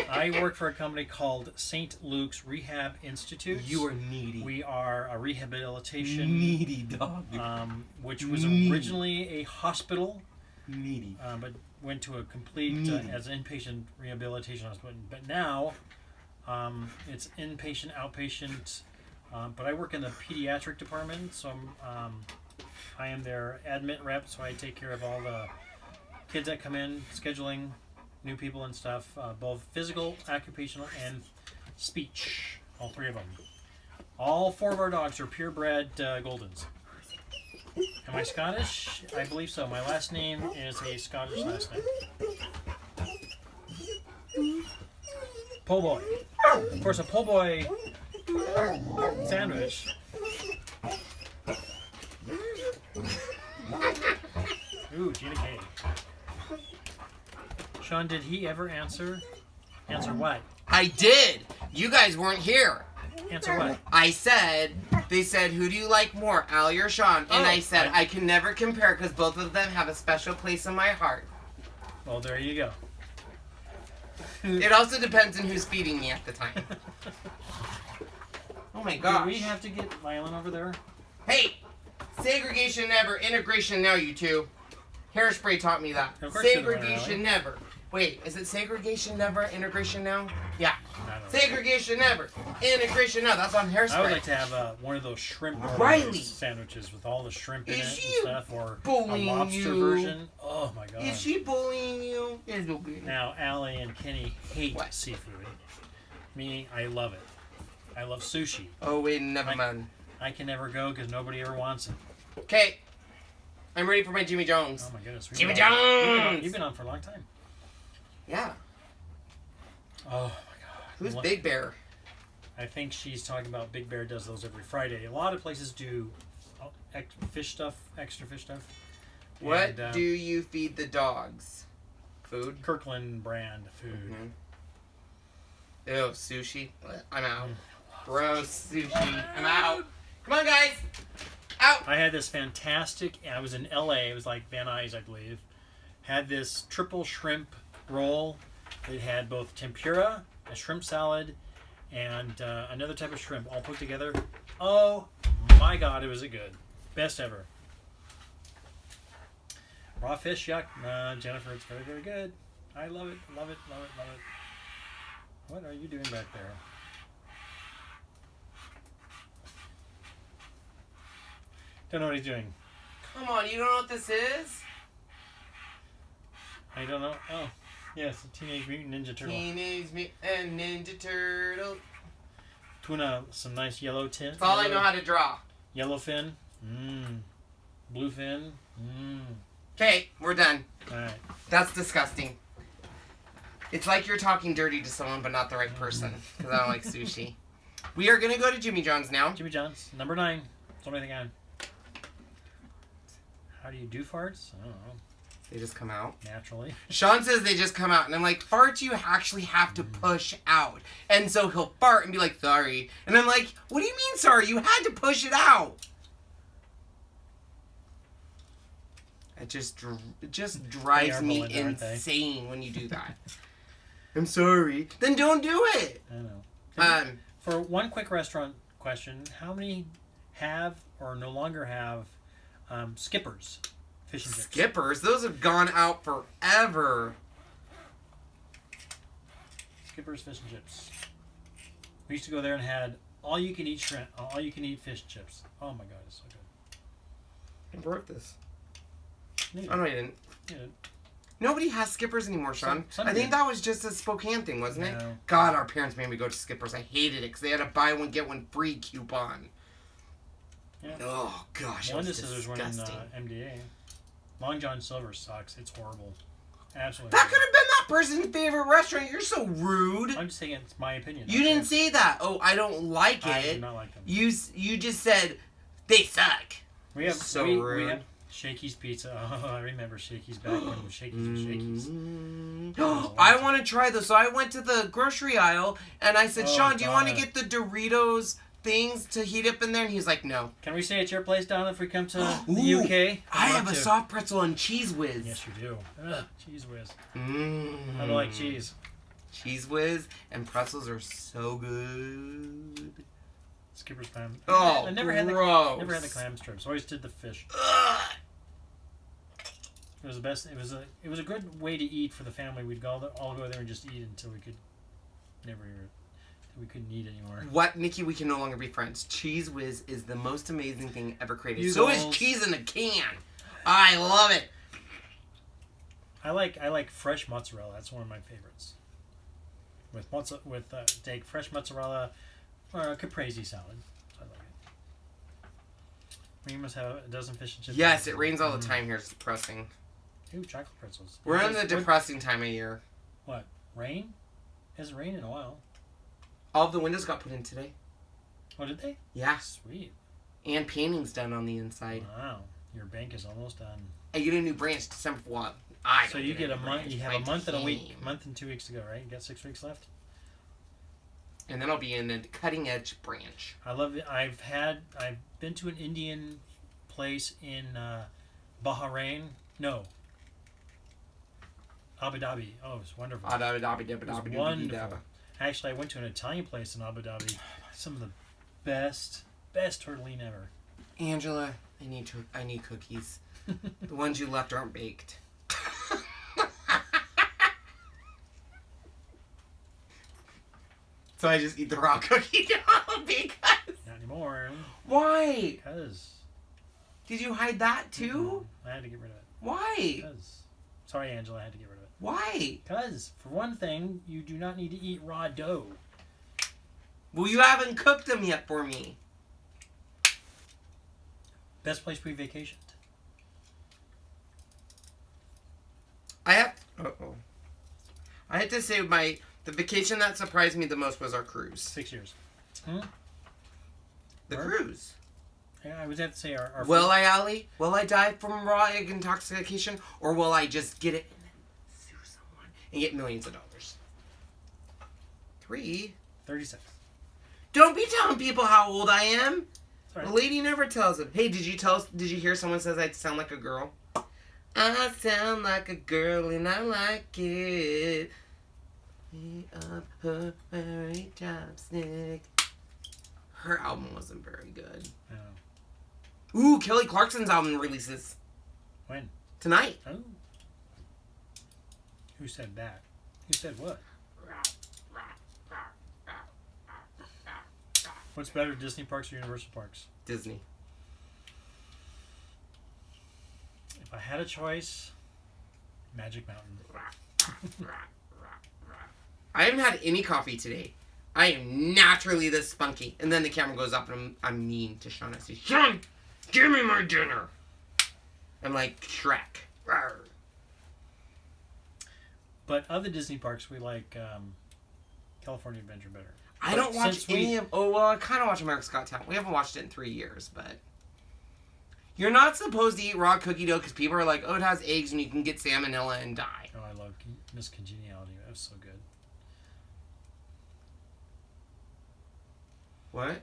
I worked for a company called St. Luke's Rehab Institute. You are needy. We are a rehabilitation. Needy dog. Which was Needy. originally a hospital. Needy. But went to a complete as an inpatient rehabilitation hospital. But now it's inpatient, outpatient. But I work in the pediatric department, so I am their admit rep, so I take care of all the kids that come in, scheduling new people and stuff, both physical, occupational, and speech. All 3 of them. All 4 of our dogs are purebred Goldens. Am I Scottish? I believe so. My last name is a Scottish last name. Po' boy. Of course, a po' boy sandwich. Ooh, Gina K. Shawn, did he ever answer? Answer what? I did. You guys weren't here. Answer what? They said, who do you like more, Allie or Shawn? And I said, I can never compare because both of them have a special place in my heart. Well, there you go. It also depends on who's feeding me at the time. Oh my gosh. Do we have to get Violin over there? Hey! Segregation never, integration now, you two. Hairspray taught me that. Of course you Segregation never. Wait, is it segregation never, integration now? Yeah. I don't know. Segregation never, integration now. That's on Hairspray. I would like to have one of those shrimp Riley. sandwiches with all the shrimp in Is it and she stuff, or a bullying lobster you? version. Oh my god! Is she bullying you? Is it Now, Allie and Kenny hate What? seafood. Me, I love it. I love sushi. Oh wait, never mind. I can never go because nobody ever wants it. Okay, I'm ready for my Jimmy Jones. Oh my goodness. Jimmy Jones! You've been on for a long time. Yeah. Oh my god. Who's Big Bear? I think she's talking about Big Bear does those every Friday. A lot of places do fish stuff, extra fish stuff. What do you feed the dogs? Food? Kirkland brand food. Mm-hmm. Ew, sushi. I'm out. Gross sushi. I'm out. Come on, guys. Out. I had this fantastic, I was in LA, it was like Van Nuys, I believe. Had this triple shrimp roll. It had both tempura, a shrimp salad, and another type of shrimp all put together. Oh my god, was it good. Best ever. Raw fish, yuck. Jennifer, it's very, very good. I love it, love it, love it, love it. What are you doing back there? Don't know what he's doing. Come on, you don't know what this is? I don't know. Oh, yes, Teenage Mutant Ninja Turtle. Teenage Mutant Ninja Turtle. Tuna, some nice yellow tint. That's all I know how to draw. Yellow fin. Mmm. Blue fin. Mmm. Okay, we're done. Alright. That's disgusting. It's like you're talking dirty to someone, but not the right person. Because I don't like sushi. We are going to go to Jimmy John's now. Jimmy John's, number 9. That's the only thing on. How do you do farts? I don't know. They just come out. Naturally. Shawn says they just come out. And I'm like, farts you actually have to push out. And so he'll fart and be like, sorry. And I'm like, what do you mean sorry? You had to push it out. It just drives me Benevolent, aren't they? insane when you do that. I'm sorry. Then don't do it. I know. For one quick restaurant question, how many have or no longer have Skippers fish and chips? Skippers? Those have gone out forever. Skippers fish and chips. We used to go there and had all you can eat shrimp, all you can eat fish and chips. Oh my god, it's so good. I broke this. You Oh no, I didn't. did. Nobody has Skippers anymore, Shawn. Some I think did. that was just a Spokane thing, wasn't it? No. God, our parents made me go to Skippers. I hated it because they had a buy one get one free coupon. Yeah. Oh gosh, it was Wanda Scissors went in disgusting. MDA. Long John Silver sucks. It's horrible. Absolutely. That could have been that person's favorite restaurant. You're so rude. I'm just saying it's my opinion. You didn't say that. Oh, I don't like it. I do not like them. You just said they suck. We have So we rude. have Shakey's Pizza. Oh, I remember Shakey's back when it was Shakey's was Shakey's. I want to try this. So I went to the grocery aisle and I said, Oh, Shawn, do you want to God. get the Doritos things to heat up in there? And he's like, no. Can we stay at your place, Donna, if we come to the Ooh, UK? I I'd have love a to. soft pretzel and cheese whiz. Yes, you do. Ugh, cheese whiz. Mm. I don't like cheese. Cheese whiz and pretzels are so good. Skipper's clam. Oh, I never had gross. never had the clam strips. Always did the fish. Ugh. It was the best. It was a good way to eat for the family. We'd all go there and just eat until we could we couldn't eat anymore. What, Nikki? We can no longer be friends. Cheese whiz is the most amazing thing ever created. You So guys- is cheese in a can. I love it. I like fresh mozzarella. That's one of my favorites. Take fresh mozzarella or a caprese salad. I like it. We must have a dozen fish and chips. Yes, it rains all the time here. It's depressing. Ooh, chocolate pretzels. We're in the depressing time of year. What? Rain? It hasn't rained in a while. All of the windows got put in today. Oh, did they? Yeah. Sweet. And painting's done on the inside. Wow. Your bank is almost done. I get a new branch December 1. So you get a month. You have a month and a week. Month and 2 weeks to go, right? You got 6 weeks left. And then I'll be in a cutting edge branch. I love it. I've been to an Indian place in Bahrain. No. Abu Dhabi. Oh, it's wonderful. It's wonderful. Actually, I went to an Italian place in Abu Dhabi. Some of the best tortellini ever. Angela, I need cookies. The ones you left aren't baked. So I just eat the raw cookie dough because... Not anymore. Why? Because. Did you hide that too? I had to get rid of it. Why? Because. Sorry, Angela, I had to get rid of it. Why? Because, for one thing, you do not need to eat raw dough. Well, you haven't cooked them yet for me. Best place we vacationed. I have to say the vacation that surprised me the most was our cruise. 6 years. The Where? cruise. Yeah, I would have to say our Will I, Allie? Will I die from raw egg intoxication? Or will I just get it and then sue someone and get millions of dollars? 3. 36. Don't be telling people how old I am. Sorry. The lady never tells them. Hey, did you hear someone says I sound like a girl? I sound like a girl and I like it. Me up her very chopstick. Her album wasn't very good. Oh. Ooh, Kelly Clarkson's album releases When? tonight. Oh. Who said that? Who said what? What's better, Disney parks or Universal parks? Disney. If I had a choice, Magic Mountain. I haven't had any coffee today. I am naturally this spunky. And then the camera goes up and I'm mean to Shawn. I say, Shawn, give me my dinner. I'm like Shrek. Rawr. But of the Disney parks, we like California Adventure better. I don't watch any of... Oh, well, I kind of watch America's Got Talent. We haven't watched it in 3 years, but... You're not supposed to eat raw cookie dough because people are like, oh, it has eggs and you can get salmonella and die. Oh, I love Miss Congeniality. That was so good. What?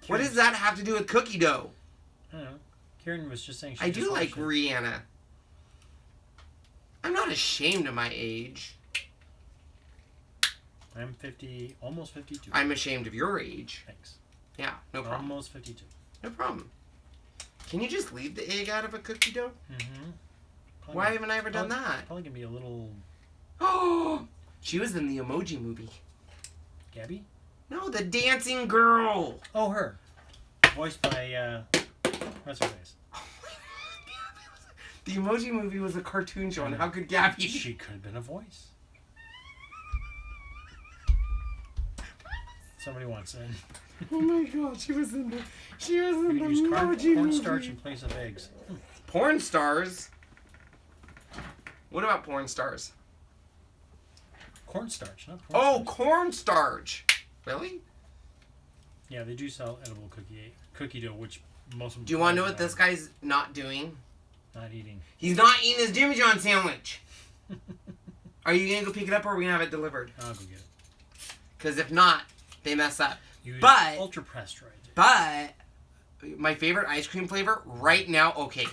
What does that have to do with cookie dough? I don't know. Karen was just saying she I do like watched it. Rihanna. I'm not ashamed of my age. I'm 50, almost 52. I'm ashamed of your age. Thanks. Yeah, no problem. Almost 52. No problem. Can you just leave the egg out of a cookie dough? Mm-hmm. Why haven't I ever done that? Probably gonna be a little... Oh, she was in the Emoji Movie. Gabby? No, the dancing girl. Oh, her. Voiced by, what's her face? The Emoji Movie was a cartoon show, and how could Gabby... She could have been a voice. Somebody wants in. Oh my god, she was in the Use Emoji cornstarch Movie. in place of eggs. Porn stars? What about porn stars? Cornstarch, not Oh, cornstarch. cornstarch. Really? Yeah, they do sell edible cookie dough, which most of them... Do you want to know what this guy's not doing? Not eating. He's not eating his Jimmy John sandwich. Are you going to go pick it up, or are we going to have it delivered? I'll go get it. Because if not, they mess up. Use But... ultra pasteurized. But my favorite ice cream flavor right now, okay,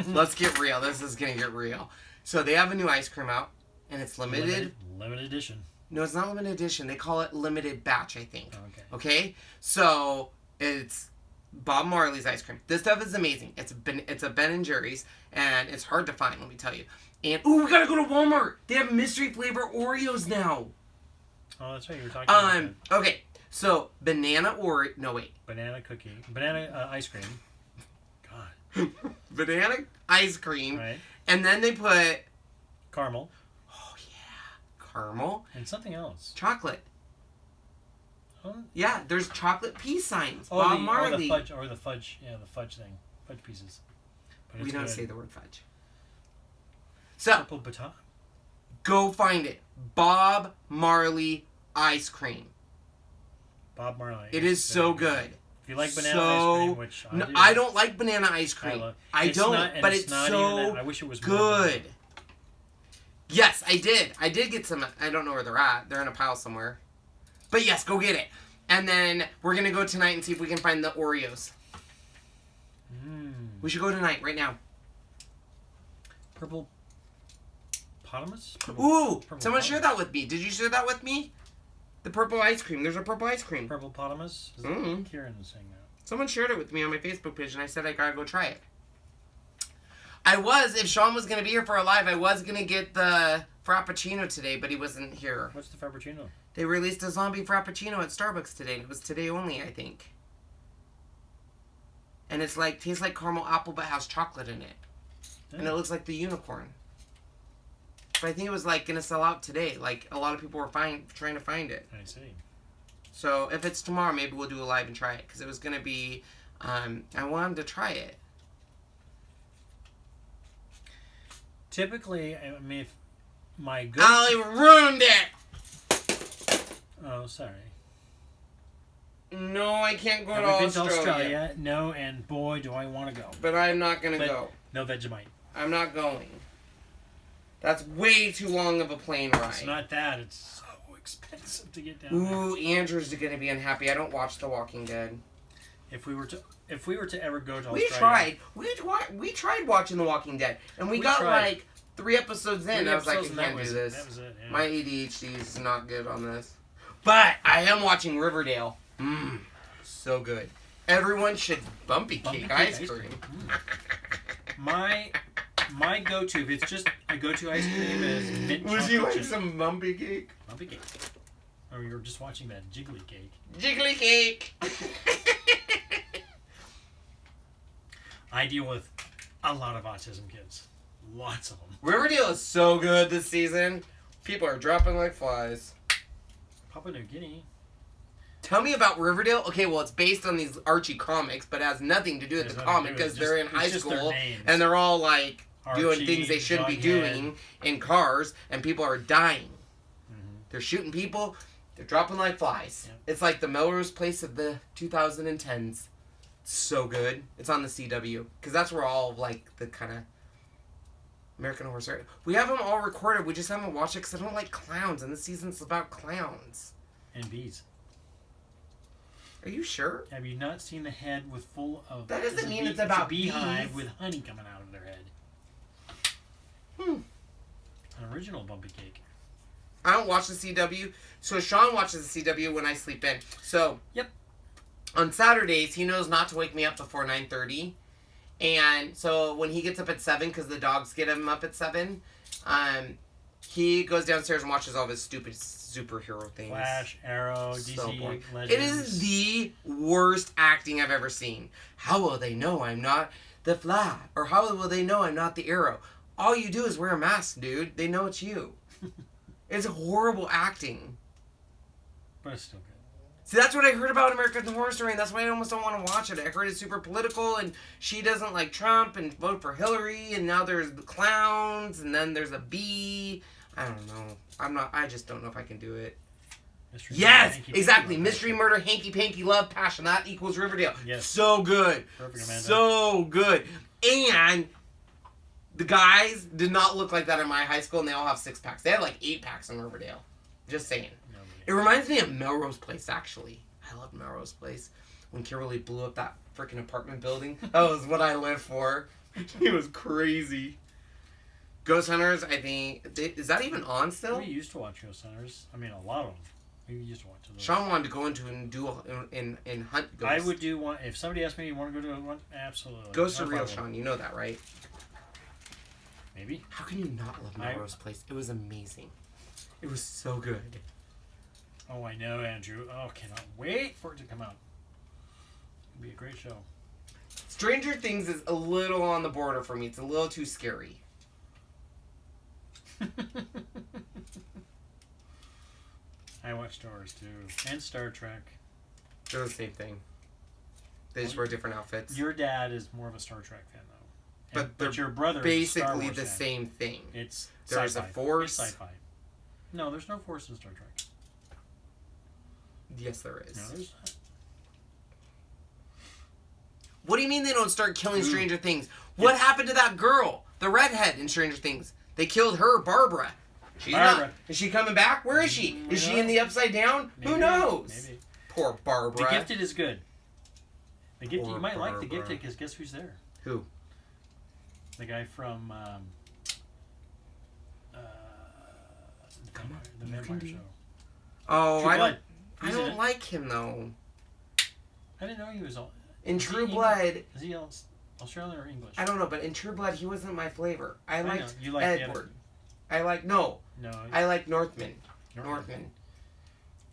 let's get real. This is going to get real. So they have a new ice cream out, and it's limited. Limited edition. No, it's not limited edition. They call it limited batch, I think. Okay. Okay? So it's Bob Marley's ice cream. This stuff is amazing. It's a Ben & Jerry's, and it's hard to find, let me tell you. And, ooh, we got to go to Walmart. They have mystery flavor Oreos now. Oh, that's right. You were talking about that. Okay. So, banana Oreo... No, wait. Banana cookie. Banana ice cream. God. Banana ice cream. Right. And then they put... Caramel. Oh, yeah. Caramel. And something else. Chocolate. Oh, Yeah, there's chocolate peace signs. oh Bob the Marley. fudge. Or the fudge. Yeah, the fudge thing. Fudge pieces. But We it's don't good. say the word fudge. So, Purple baton. go find it. Bob Marley ice cream. Bob Marley. It is so good. If you like banana ice cream, which I No, do. I don't like banana ice cream. I I don't, not, but it's it's not so even that. I wish it was more good. banana. Yes, I did. I did get some. I don't know where they're at. They're in a pile somewhere. But yes, go get it. And then we're going to go tonight and see if we can find the Oreos. We should go tonight, right now. Purple potamus? Ooh, purple someone potamus. shared that with me. Did you share that with me? The purple ice cream. There's a purple ice cream. Purple potamus? Is Mhm. Kieran was saying that. Someone shared it with me on my Facebook page, and I said I gotta go try it. If Shawn was gonna be here for a live, I was gonna get the Frappuccino today, but he wasn't here. What's the Frappuccino? They released a zombie Frappuccino at Starbucks today, and it was today only, I think. And it's like, tastes like caramel apple, but has chocolate in it. And it looks like the unicorn. But I think it was like gonna sell out today. Like, a lot of people were trying to find it. I see. So if it's tomorrow, maybe we'll do a live and try it. Because it was going to be, I wanted to try it. Typically, I mean, if my good... I ruined it! Oh, sorry. No, I can't go Have to we been Australia. to Australia? No, and boy, do I want to go. But I'm not going to go. No Vegemite. I'm not going. That's way too long of a plane ride. It's not that. It's so expensive to get down Ooh, Andrew's going to be unhappy. I don't watch The Walking Dead. there. If we were to ever go to We Australia... We tried watching The Walking Dead. And we got tried. like 3 episodes in. I was like, I episodes, and can't do this. That was it, yeah. My ADHD is not good on this. But I am watching Riverdale. So good. Everyone should bumpy cake ice cream. My go-to, if it's just a go-to ice cream, is mint Would chocolate you like chip. some bumpy cake? Bumpy cake. Or you were just watching that jiggly cake. Jiggly cake. I deal with a lot of autism kids. Lots of them. Riverdale is so good this season. People are dropping like flies. Papua New Guinea. Tell me about Riverdale. Okay, well, it's based on these Archie comics, but it has nothing to do with There's the nothing to comic do with because it. they're in It's high just their school names. and they're all like doing Archie, things they shouldn't be Jughead. doing in cars, and people are dying. They're shooting people. They're dropping like flies. Yep. It's like the Melrose Place of the 2010s. So good. It's on the CW because that's where all of like the kind of American Horror Story. We have them all recorded. We just haven't watched it because I don't like clowns, and this season's about clowns. And bees. Are you sure? Have you not seen the head with full of... That doesn't mean it's about a beehive bees. with honey coming out of their head. An original bumpy cake. I don't watch the CW. So Shawn watches the CW when I sleep in. So Yep. On Saturdays, he knows not to wake me up before 9:30. And so when he gets up at 7, because the dogs get him up at 7, he goes downstairs and watches all of his stupid superhero things. Flash, Arrow, So DC, boring. Legends. It is the worst acting I've ever seen. How will they know I'm not the Flash? Or how will they know I'm not the Arrow? All you do is wear a mask, dude. They know it's you. It's horrible acting. But it's still good. See, that's what I heard about American Horror Story, and that's why I almost don't want to watch it. I heard it's super political, and she doesn't like Trump and vote for Hillary, and now there's the clowns, and then there's a bee. I don't know. I just don't know if I can do it. Mystery Yes, Murder, Hanky exactly. Panky, Mystery, murder, hanky panky, love, passion. That equals Riverdale. Yes. So good. Perfect, Amanda. So good. And the guys did not look like that in my high school, and they all have 6-packs. They had like 8-packs in Riverdale. Just saying. It reminds me of Melrose Place, actually. I love Melrose Place. When Kimberly blew up that freaking apartment building. That was what I lived for. It was crazy. Ghost Hunters, I think... Is that even on still? We used to watch Ghost Hunters. I mean, a lot of them. We used to watch those. Shawn wanted to go into and do and hunt ghosts. I would do one. If somebody asked me, you want to go to one? Absolutely. Ghosts are No real, problem. Shawn. You know that, right? Maybe. How can you not love Melrose Place? It was amazing. It was so good. Oh, I know, Andrew. Oh, cannot wait for it to come out. It'll be a great show. Stranger Things is a little on the border for me. It's a little too scary. I watch Star Wars too, and Star Trek. They're the same thing. They just wear different outfits. Your dad is more of a Star Trek fan, though. But they're your brother is a Star basically Wars the fan. same thing. It's There's sci-fi. a force. It's sci-fi. No, there's no force in Star Trek. Yes, there is. No, there's not. What do you mean they don't start killing Stranger Things? What happened to that girl, the redhead in Stranger Things? They killed her, Barbara. She's Barbara. not. Is she coming back? Where is she? Is she in the Upside Down? Maybe, Who knows? Maybe. Poor Barbara. The Gifted is good. The Gifted, Poor you might like The Barbara. Gifted because guess who's there? Who? The guy from the Vampire Show. Oh, True I Blood. don't. I He's in don't it. like him though. I didn't know he was all. In is he True English? Blood, Is he Australian or English? I don't know, but in True Blood, he wasn't my flavor. I know. liked You like the Edward. other- I like no. No. I like Northman. Northman. Northman.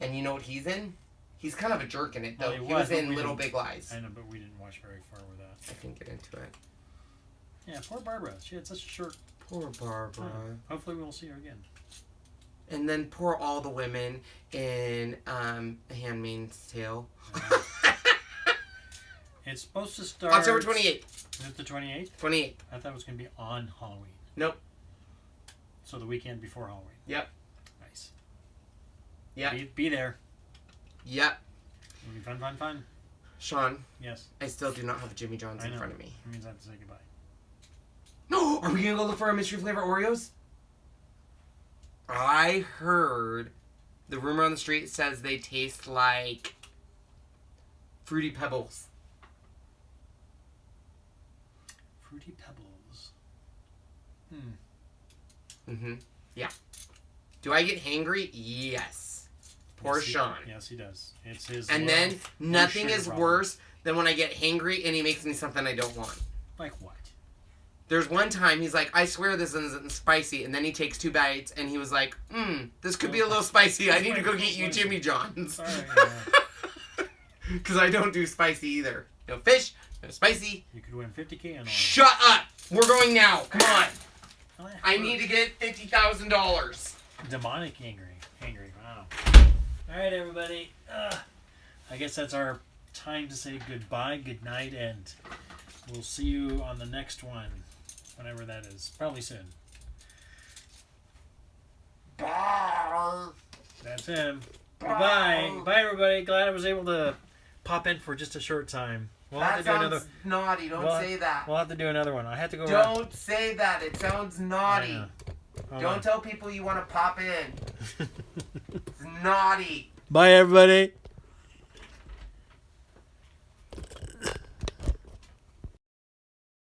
And you know what he's in? He's kind of a jerk in it, though. Well, he was but in we Little didn't- Big Lies. I know, but we didn't watch very far with that. I can't get into it. Yeah, poor Barbara. She had such a short. Poor Barbara. Hopefully, we'll see her again. And then poor all the women in Handmaid's Tale. It's supposed to start October 28th. Is it the 28th? 28th. I thought it was going to be on Halloween. Nope. So the weekend before Halloween. Yep. Nice. Yep. Be there. Yep. It'll be fun, fun, fun. Sean, Yes. I still do not have Jimmy John's I in know. front of me. It means I have to say goodbye. No! Are we going to go look for our mystery flavor Oreos? I heard the rumor on the street says they taste like Fruity Pebbles. Fruity Pebbles. Mm-hmm. Yeah. Do I get hangry? Yes. Poor Yes, Shawn. Yes, he does. It's his. And love then for nothing sugar is problem. worse than when I get hangry and he makes me something I don't want. Like what? There's one time he's like, I swear this isn't spicy, and then he takes 2 bites and he was like, this could be a little spicy. I need to go get you Jimmy John's. Sorry. Because I don't do spicy either. No fish, no spicy. You could win $50K on all. Shut up! We're going now. Come on. Oh, that I hurts. need to get $50,000. Demonic angry. Wow. All right, everybody. I guess that's our time to say goodbye, good night, and we'll see you on the next one, whenever that is. Probably soon. Bye. That's him. Goodbye. Bye, everybody. Glad I was able to pop in for just a short time. We'll have That to do sounds another. naughty. Don't say that. We'll have to do another one. I have to go. Don't say that. It sounds naughty. Hold Don't on. tell people you want to pop in. It's naughty. Bye, everybody.